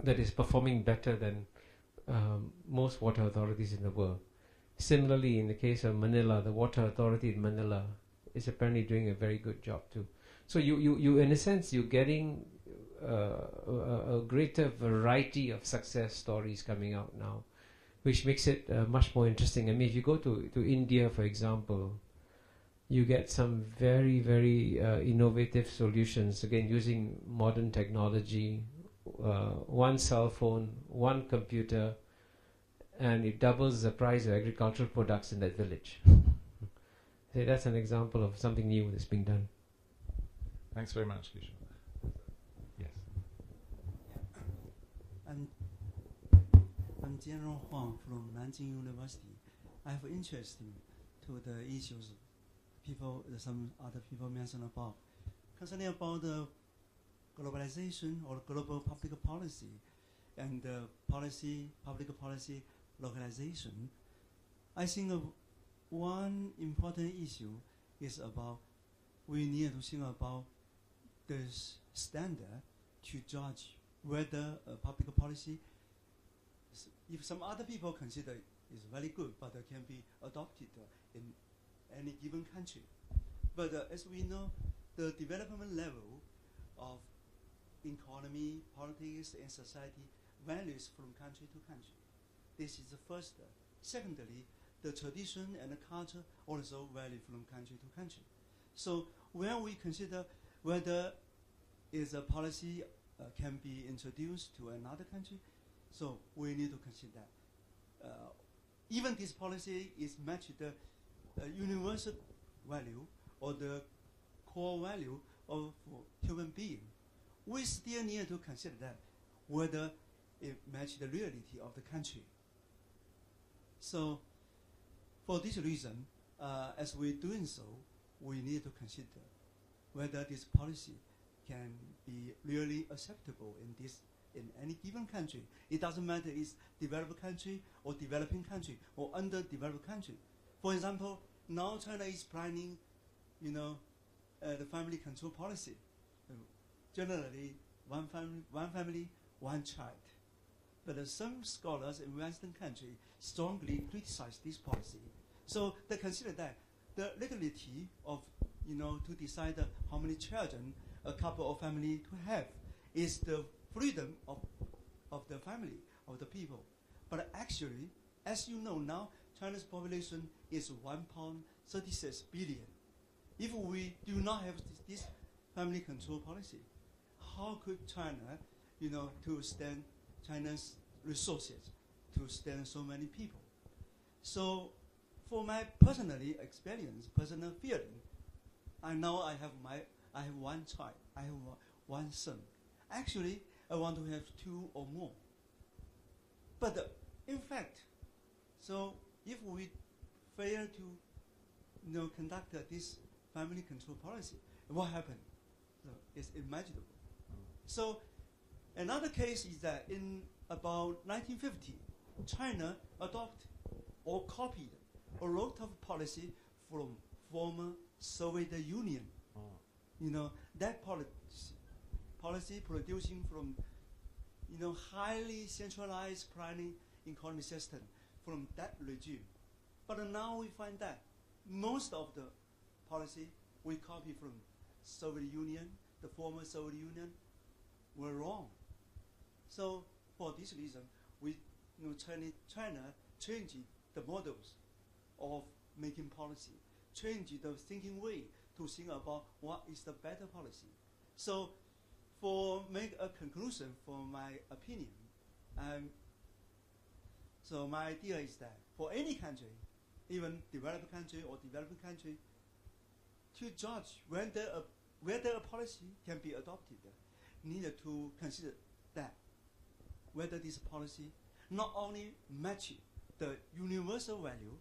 that is performing better than most water authorities in the world. Similarly, in the case of Manila, the water authority in Manila is apparently doing a very good job too. So you in a sense, you're getting a greater variety of success stories coming out now, which makes it much more interesting. I mean, if you go to India, for example, you get some very, very innovative solutions, again, using modern technology, one cell phone, one computer, and it doubles the price of agricultural products in that village. So that's an example of something new that's being done. Thanks very much, Kishore. Yes. I'm General Huang from Nanjing University. I have interest to the issues some other people mentioned about, concerning about the globalization or global public policy and public policy localization. I think one important issue is about we need to think about the standard to judge whether a public policy, if some other people consider is very good, but can be adopted in any given country. But as we know, the development level of economy, politics, and society varies from country to country. This is the first. Secondly, the tradition and the culture also vary from country to country. So when we consider whether is a policy can be introduced to another country, so we need to consider that. Even this policy is matched the universal value or the core value of human being, we still need to consider that whether it matches the reality of the country. So for this reason, as we're doing so, we need to consider whether this policy can be really acceptable in any given country. It doesn't matter it's developed country or developing country or underdeveloped country. For example, now China is planning, the family control policy. Generally, one family, one child. But some scholars in Western countries strongly criticize this policy. So they consider that the legality of, to decide how many children a couple or family to have is the freedom of the family, of the people. But actually, as you know now, China's population is 1.36 billion. If we do not have this family control policy, how could China, to stand China's resources to stand so many people? So, for my personal feeling, I know I have one child, I have one son. Actually, I want to have two or more. But in fact, so if we fail to, conduct this family control policy, what happened? So it's imaginable. So another case is that in about 1950, China adopted or copied a lot of policy from former Soviet Union. That policy producing from, highly centralized planning economy system from that regime. But now we find that most of the policy we copy from Soviet Union, the former Soviet Union, were wrong. So for this reason, China changed the models of making policy, changed the thinking way to think about what is the better policy. So for make a conclusion for my opinion, so my idea is that for any country, even developed country or developing country, to judge whether a policy can be adopted, needed to consider that whether this policy not only matches the universal value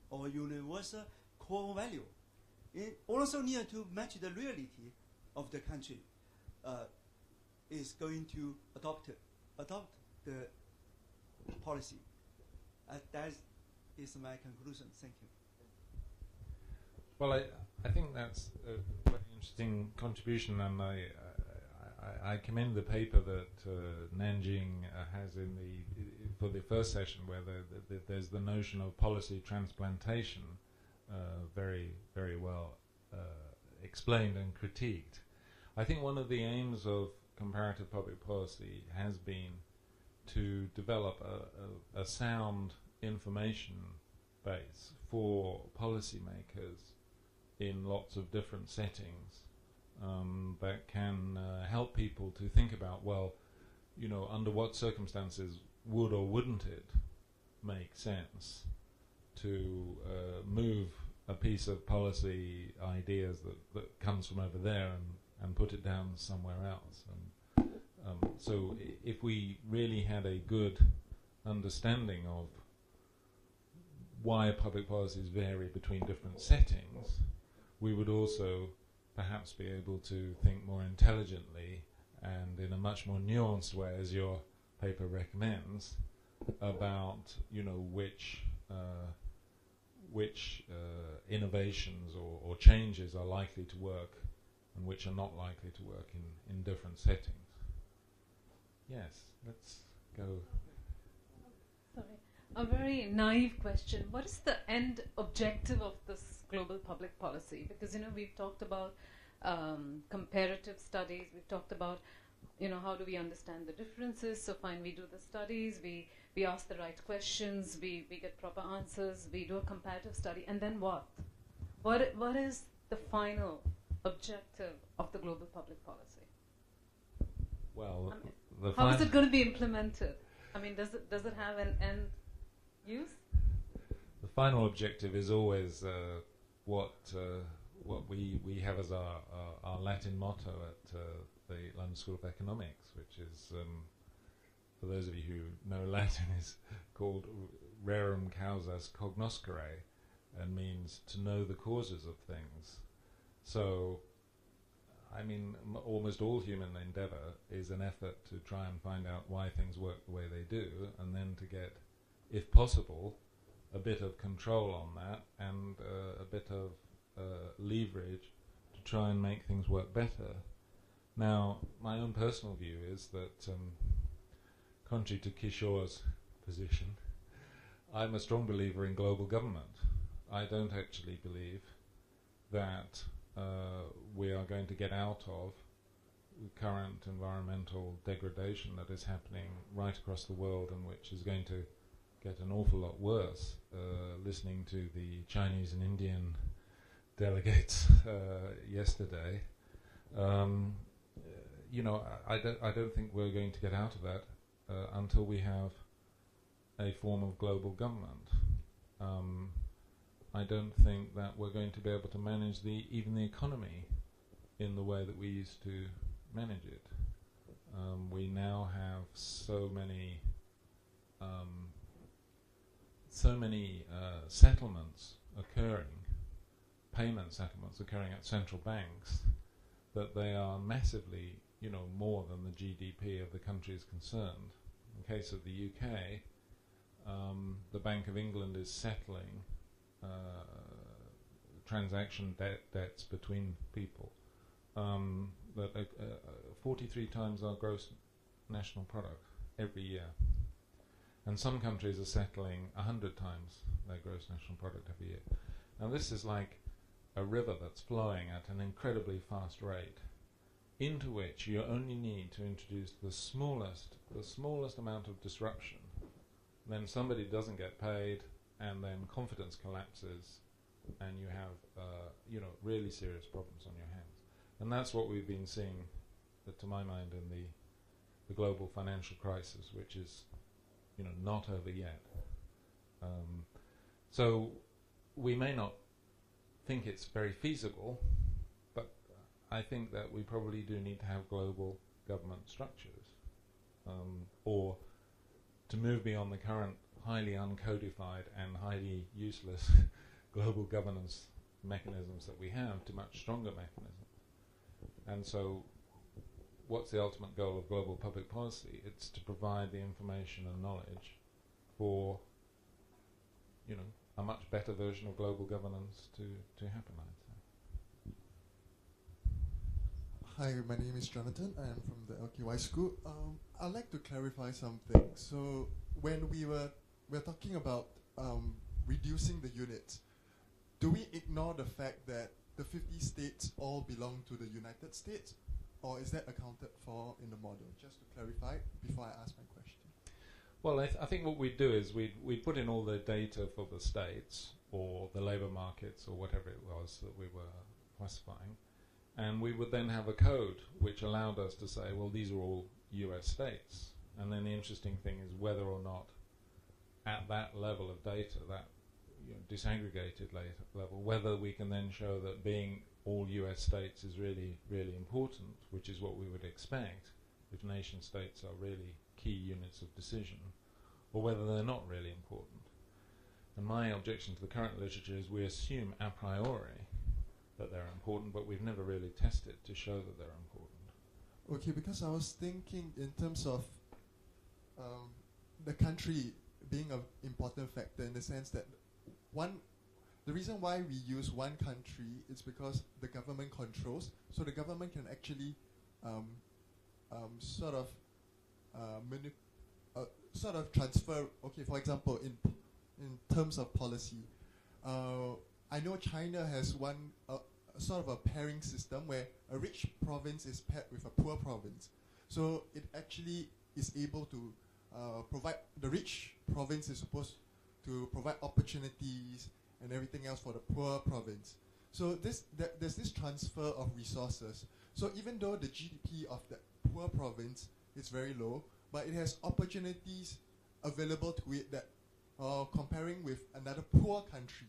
or universal core value, it also needed to match the reality of the country is going to adopt the policy. That is my conclusion. Thank you. Well, I think that's a very interesting contribution, and I commend the paper that Nanjing has for the first session, where there's the notion of policy transplantation very, very well explained and critiqued. I think one of the aims of comparative public policy has been to develop a sound information base for policymakers in lots of different settings that can help people to think about, well, under what circumstances would or wouldn't it make sense to move a piece of policy ideas that comes from over there and put it down somewhere else. And so if we really had a good understanding of why public policies vary between different settings, we would also perhaps be able to think more intelligently and in a much more nuanced way, as your paper recommends, about which innovations or changes are likely to work and which are not likely to work in different settings. Yes, let's go. Sorry. A very naive question. What is the end objective of this global public policy? Because, we've talked about comparative studies. We've talked about, how do we understand the differences? So fine, we do the studies, we ask the right questions, we get proper answers, we do a comparative study, and then what? What is the final objective of the global public policy? Well, how is it going to be implemented? I mean, does it have an end use? The final objective is always what we have as our Latin motto at the London School of Economics, which is, for those of you who know Latin, is called rerum causas cognoscere, and means to know the causes of things. So, I mean, almost all human endeavour is an effort to try and find out why things work the way they do, and then to get, if possible, a bit of control on that and a bit of leverage to try and make things work better. Now, my own personal view is that, contrary to Kishore's position, I'm a strong believer in global government. I don't actually believe that we are going to get out of the current environmental degradation that is happening right across the world, and which is going to get an awful lot worse. Listening to the Chinese and Indian delegates yesterday, I don't think we're going to get out of that until we have a form of global government. I don't think that we're going to be able to manage even the economy in the way that we used to manage it. We now have so many settlements occurring, payment settlements occurring at central banks, that they are massively, more than the GDP of the country is concerned. In case of the UK, the Bank of England is settling transaction debts between people that 43 times our gross national product every year. And some countries are settling 100 times their gross national product every year. Now this is like a river that's flowing at an incredibly fast rate, into which you only need to introduce the smallest amount of disruption. Then somebody doesn't get paid, and then confidence collapses, and you have really serious problems on your hands. And that's what we've been seeing, to my mind, in the global financial crisis, which is not over yet. So we may not think it's very feasible, but I think that we probably do need to have global government structures, or to move beyond the current highly uncodified and highly useless global governance mechanisms that we have, to much stronger mechanisms. And so what's the ultimate goal of global public policy? It's to provide the information and knowledge for, a much better version of global governance to happen, I'd say. Hi, my name is Jonathan. I am from the LKY school. I'd like to clarify something. So when we're talking about reducing the units, do we ignore the fact that the 50 states all belong to the United States? Or is that accounted for in the model? Just to clarify before I ask my question. Well, I think what we'd do is we'd put in all the data for the states, or the labour markets, or whatever it was that we were classifying, and we would then have a code which allowed us to say, well, these are all US states. And then the interesting thing is whether or not at that level of data, that disaggregated level, whether we can then show that being all US states is really, really important, which is what we would expect if nation states are really key units of decision, or whether they're not really important. And my objection to the current literature is we assume a priori that they're important, but we've never really tested to show that they're important. Okay, because I was thinking in terms of the country being an important factor, in the sense that the reason why we use one country is because the government controls, so the government can actually sort of transfer, okay, for example, in terms of policy, I know China has one sort of a pairing system where a rich province is paired with a poor province. So it actually is able to provide, the rich province is supposed to provide opportunities and everything else for the poor province. So there's this transfer of resources. So even though the GDP of the poor province is very low, but it has opportunities available to it that comparing with another poor country,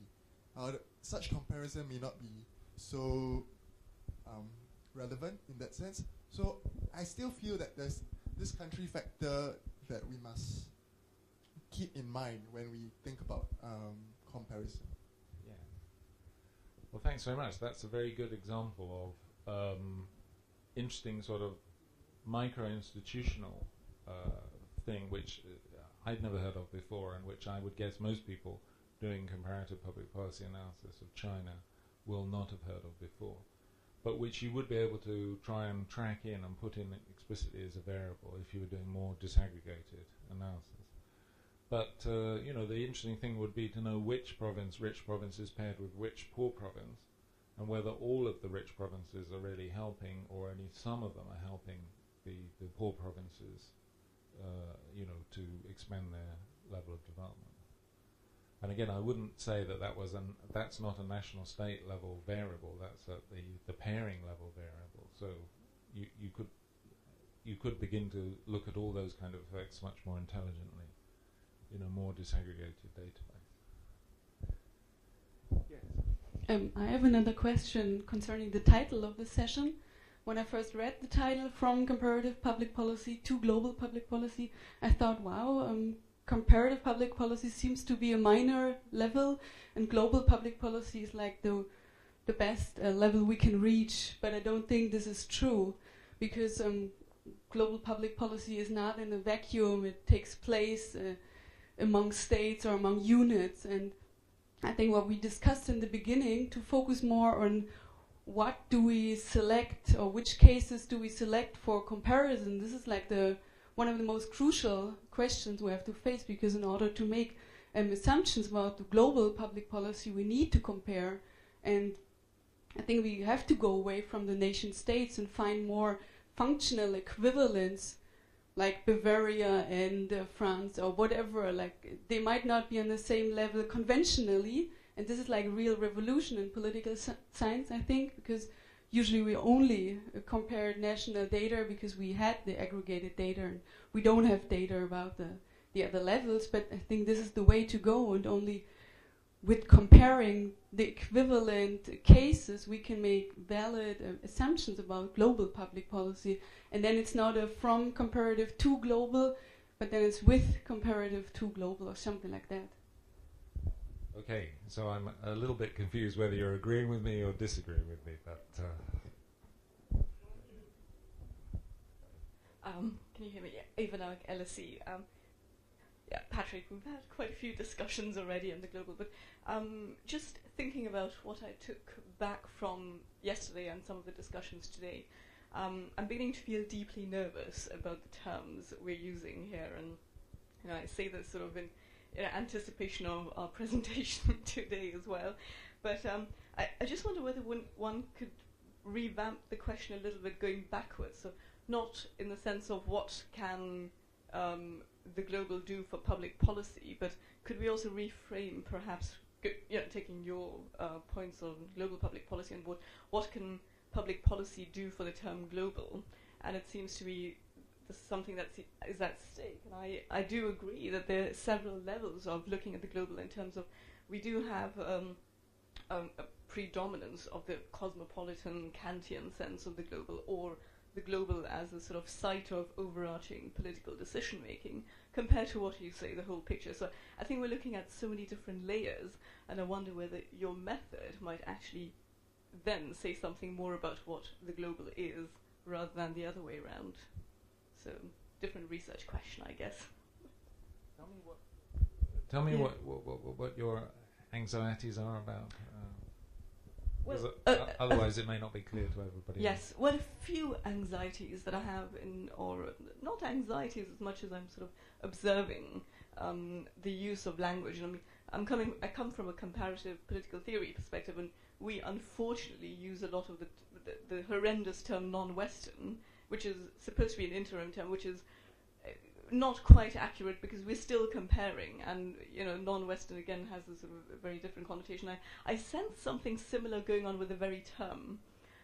such comparison may not be so relevant in that sense. So I still feel that there's this country factor that we must keep in mind when we think about comparison. Yeah. Well, thanks very much. That's a very good example of interesting sort of micro-institutional thing which I'd never heard of before, and which I would guess most people doing comparative public policy analysis of China will not have heard of before, but which you would be able to try and track in and put in explicitly as a variable if you were doing more disaggregated analysis. But you know, the interesting thing would be to know which rich province is paired with which poor province, and whether all of the rich provinces are really helping, or only some of them are helping the poor provinces, you know, to expand their level of development. And again, I wouldn't say that that's not a national state level variable. That's at the pairing level variable. So you could begin to look at all those kind of effects much more intelligently in a more disaggregated database. Yes. I have another question concerning the title of the session. When I first read the title, From Comparative Public Policy to Global Public Policy, I thought, wow, comparative public policy seems to be a minor level, and global public policy is like the best level we can reach. But I don't think this is true, because global public policy is not in a vacuum. It takes place among states or among units. And I think what we discussed in the beginning, to focus more on what do we select, or which cases do we select for comparison, this is like one of the most crucial questions we have to face, because in order to make assumptions about the global public policy, we need to compare. And I think we have to go away from the nation states and find more functional equivalents, like Bavaria and France or whatever. Like, they might not be on the same level conventionally, and this is like a real revolution in political science, I think, because usually we only compare national data because we had the aggregated data, and we don't have data about the other levels. But I think this is the way to go, and only with comparing the equivalent cases we can make valid assumptions about global public policy. And then it's not a from comparative to global, but then it's with comparative to global or something like that. Okay, so I'm a little bit confused whether you're agreeing with me or disagreeing with me, but... Can you hear me? Yeah, Eva Noack, LSE. Yeah, Patrick, we've had quite a few discussions already on the global, but just thinking about what I took back from yesterday and some of the discussions today, I'm beginning to feel deeply nervous about the terms we're using here, and you know, I say this sort of in anticipation of our presentation today as well. But I just wonder whether one could revamp the question a little bit going backwards. So not in the sense of what can the global do for public policy, but could we also reframe perhaps, taking your points on global public policy and what can public policy do for the term global? And it seems to be something that is at stake, and I do agree that there are several levels of looking at the global, in terms of we do have a predominance of the cosmopolitan Kantian sense of the global, or the global as a sort of site of overarching political decision making, compared to what you say, the whole picture. So I think we're looking at so many different layers, and I wonder whether your method might actually then say something more about what the global is, rather than the other way around. So, different research question, I guess. Tell me what your anxieties are about. Because Well, otherwise it may not be clear to everybody. Yes, well, a few anxieties that I have or not anxieties as much as I'm sort of observing the use of language. And I come from a comparative political theory perspective, and we unfortunately use a lot of the horrendous term non-Western, which is supposed to be an interim term, which is not quite accurate because we're still comparing, and non-Western again has a sort of a very different connotation. I sense something similar going on with the very term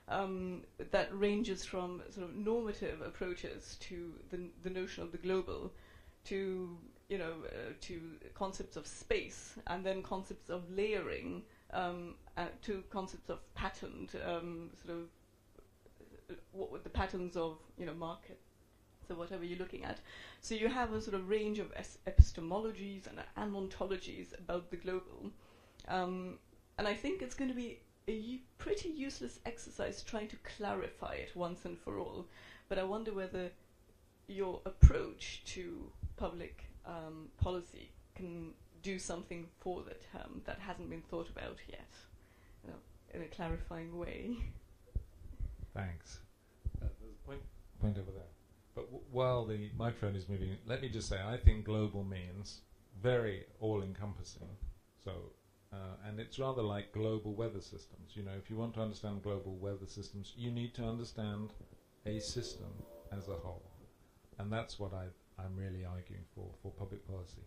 that ranges from sort of normative approaches to the notion of the global, to to concepts of space, and then concepts of layering, to concepts of patterned sort of what the patterns of market. So whatever you're looking at. So you have a sort of range of epistemologies and ontologies about the global. And I think it's going to be a pretty useless exercise trying to clarify it once and for all. But I wonder whether your approach to public policy can do something for the term that hasn't been thought about yet, in a clarifying way. Thanks. There's a point over there. But while the microphone is moving, let me just say, I think global means very all-encompassing. So, and it's rather like global weather systems. If you want to understand global weather systems, you need to understand a system as a whole. And that's what I'm really arguing for public policy.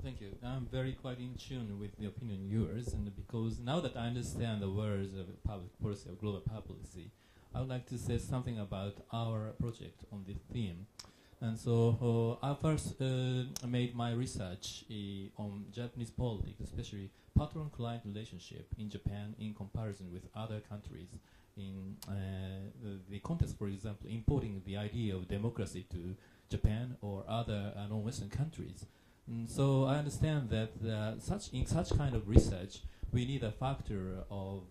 Thank you. I'm very quite in tune with the opinion of yours, and because now that I understand the words of public policy, of global policy, I would like to say something about our project on this theme. And so I first made my research on Japanese politics, especially patron-client relationship in Japan in comparison with other countries. In the context, for example, importing the idea of democracy to Japan or other non-Western countries. And so I understand that in such kind of research, we need a factor of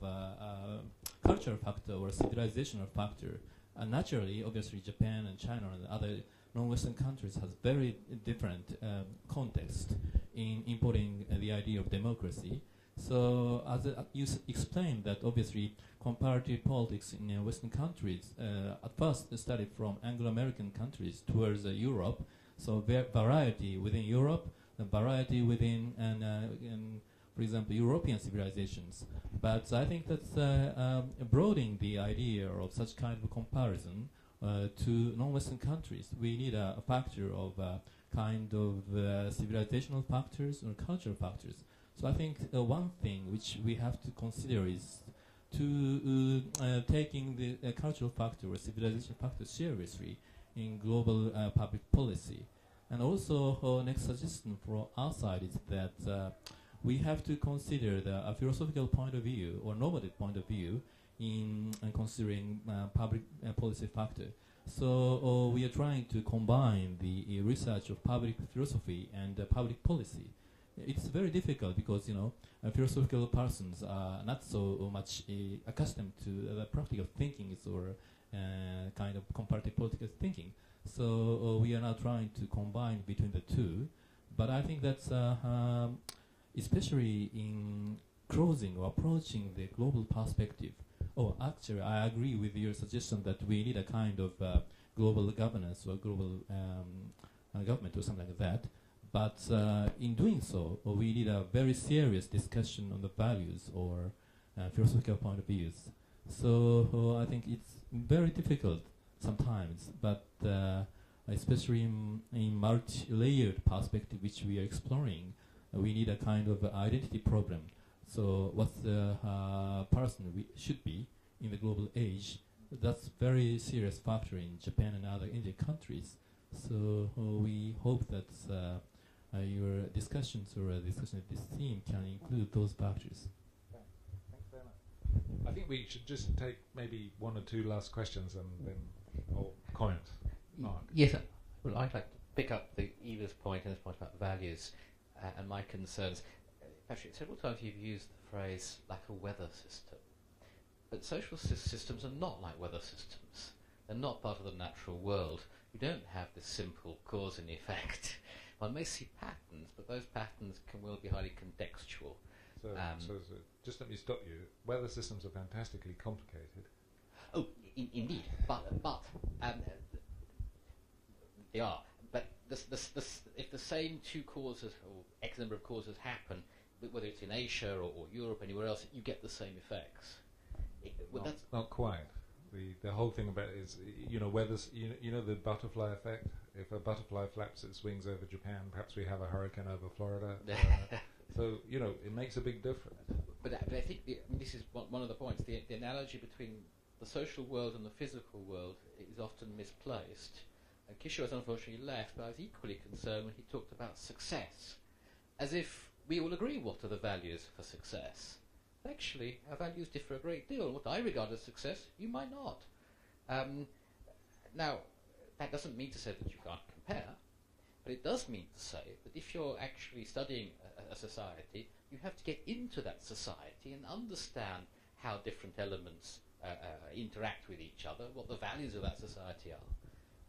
cultural factor or civilizational factor. And naturally, obviously, Japan and China and other non-Western countries has very different context in importing the idea of democracy. So as you explained that obviously comparative politics in Western countries at first studied from Anglo-American countries towards Europe. So variety within Europe, the variety within for example, European civilizations. But I think that's broadening the idea of such kind of comparison to non-Western countries. We need a factor of kind of civilizational factors or cultural factors. So I think one thing which we have to consider is to taking the cultural factor or civilization factor seriously in global public policy. And also, next suggestion from our side is that we have to consider a philosophical point of view or normative point of view in considering public policy factor. So we are trying to combine the research of public philosophy and public policy. It's very difficult because philosophical persons are not so much accustomed to the practical thinking or kind of comparative political thinking. So we are now trying to combine between the two. But I think that's especially in closing or approaching the global perspective. Oh, actually, I agree with your suggestion that we need a kind of global governance or global government or something like that. But in doing so, we need a very serious discussion on the values or philosophical point of views. So I think it's very difficult sometimes, but especially in multi-layered perspective which we are exploring, we need a kind of identity problem. So what the person we should be in the global age, that's very serious factor in Japan and other Indian countries. So we hope that your discussions or discussion of this theme can include those factors. Thanks very much. I think we should just take maybe one or two last questions and then or comments. Mark. Yes, well, I'd like to pick up Eva's point and this point about values and my concerns. Patrick, several times you've used the phrase like a weather system. But social systems are not like weather systems. They're not part of the natural world. You don't have this simple cause and effect. One may see patterns, but those patterns can well be highly contextual. Just let me stop you. Weather systems are fantastically complicated. Oh, indeed, but they are. But if the same two causes or X number of causes happen, whether it's in Asia or Europe, anywhere else, you get the same effects. Not quite. The whole thing about it is, weather. You know the butterfly effect. If a butterfly flaps its wings over Japan, perhaps we have a hurricane over Florida. So it makes a big difference. But I think this is one of the points. The analogy between the social world and the physical world is often misplaced. And Kishore has unfortunately left, but I was equally concerned when he talked about success, as if we all agree what are the values for success. Actually, our values differ a great deal. What I regard as success, you might not. Now, that doesn't mean to say that you can't compare, but it does mean to say that if you're actually studying a society, you have to get into that society and understand how different elements interact with each other, what the values of that society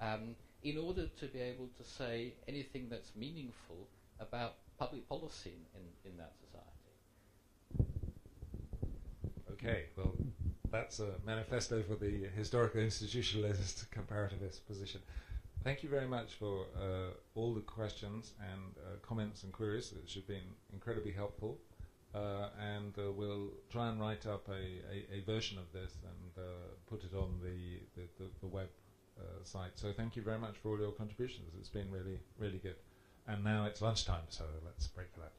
are, in order to be able to say anything that's meaningful about public policy in that society. Okay, well, that's a manifesto for the historical institutionalist comparativist position. Thank you very much for all the questions and comments and queries, which have been incredibly helpful. And we'll try and write up a version of this and put it on the web site. So thank you very much for all your contributions. It's been really, really good. And now it's lunchtime, so let's break for that.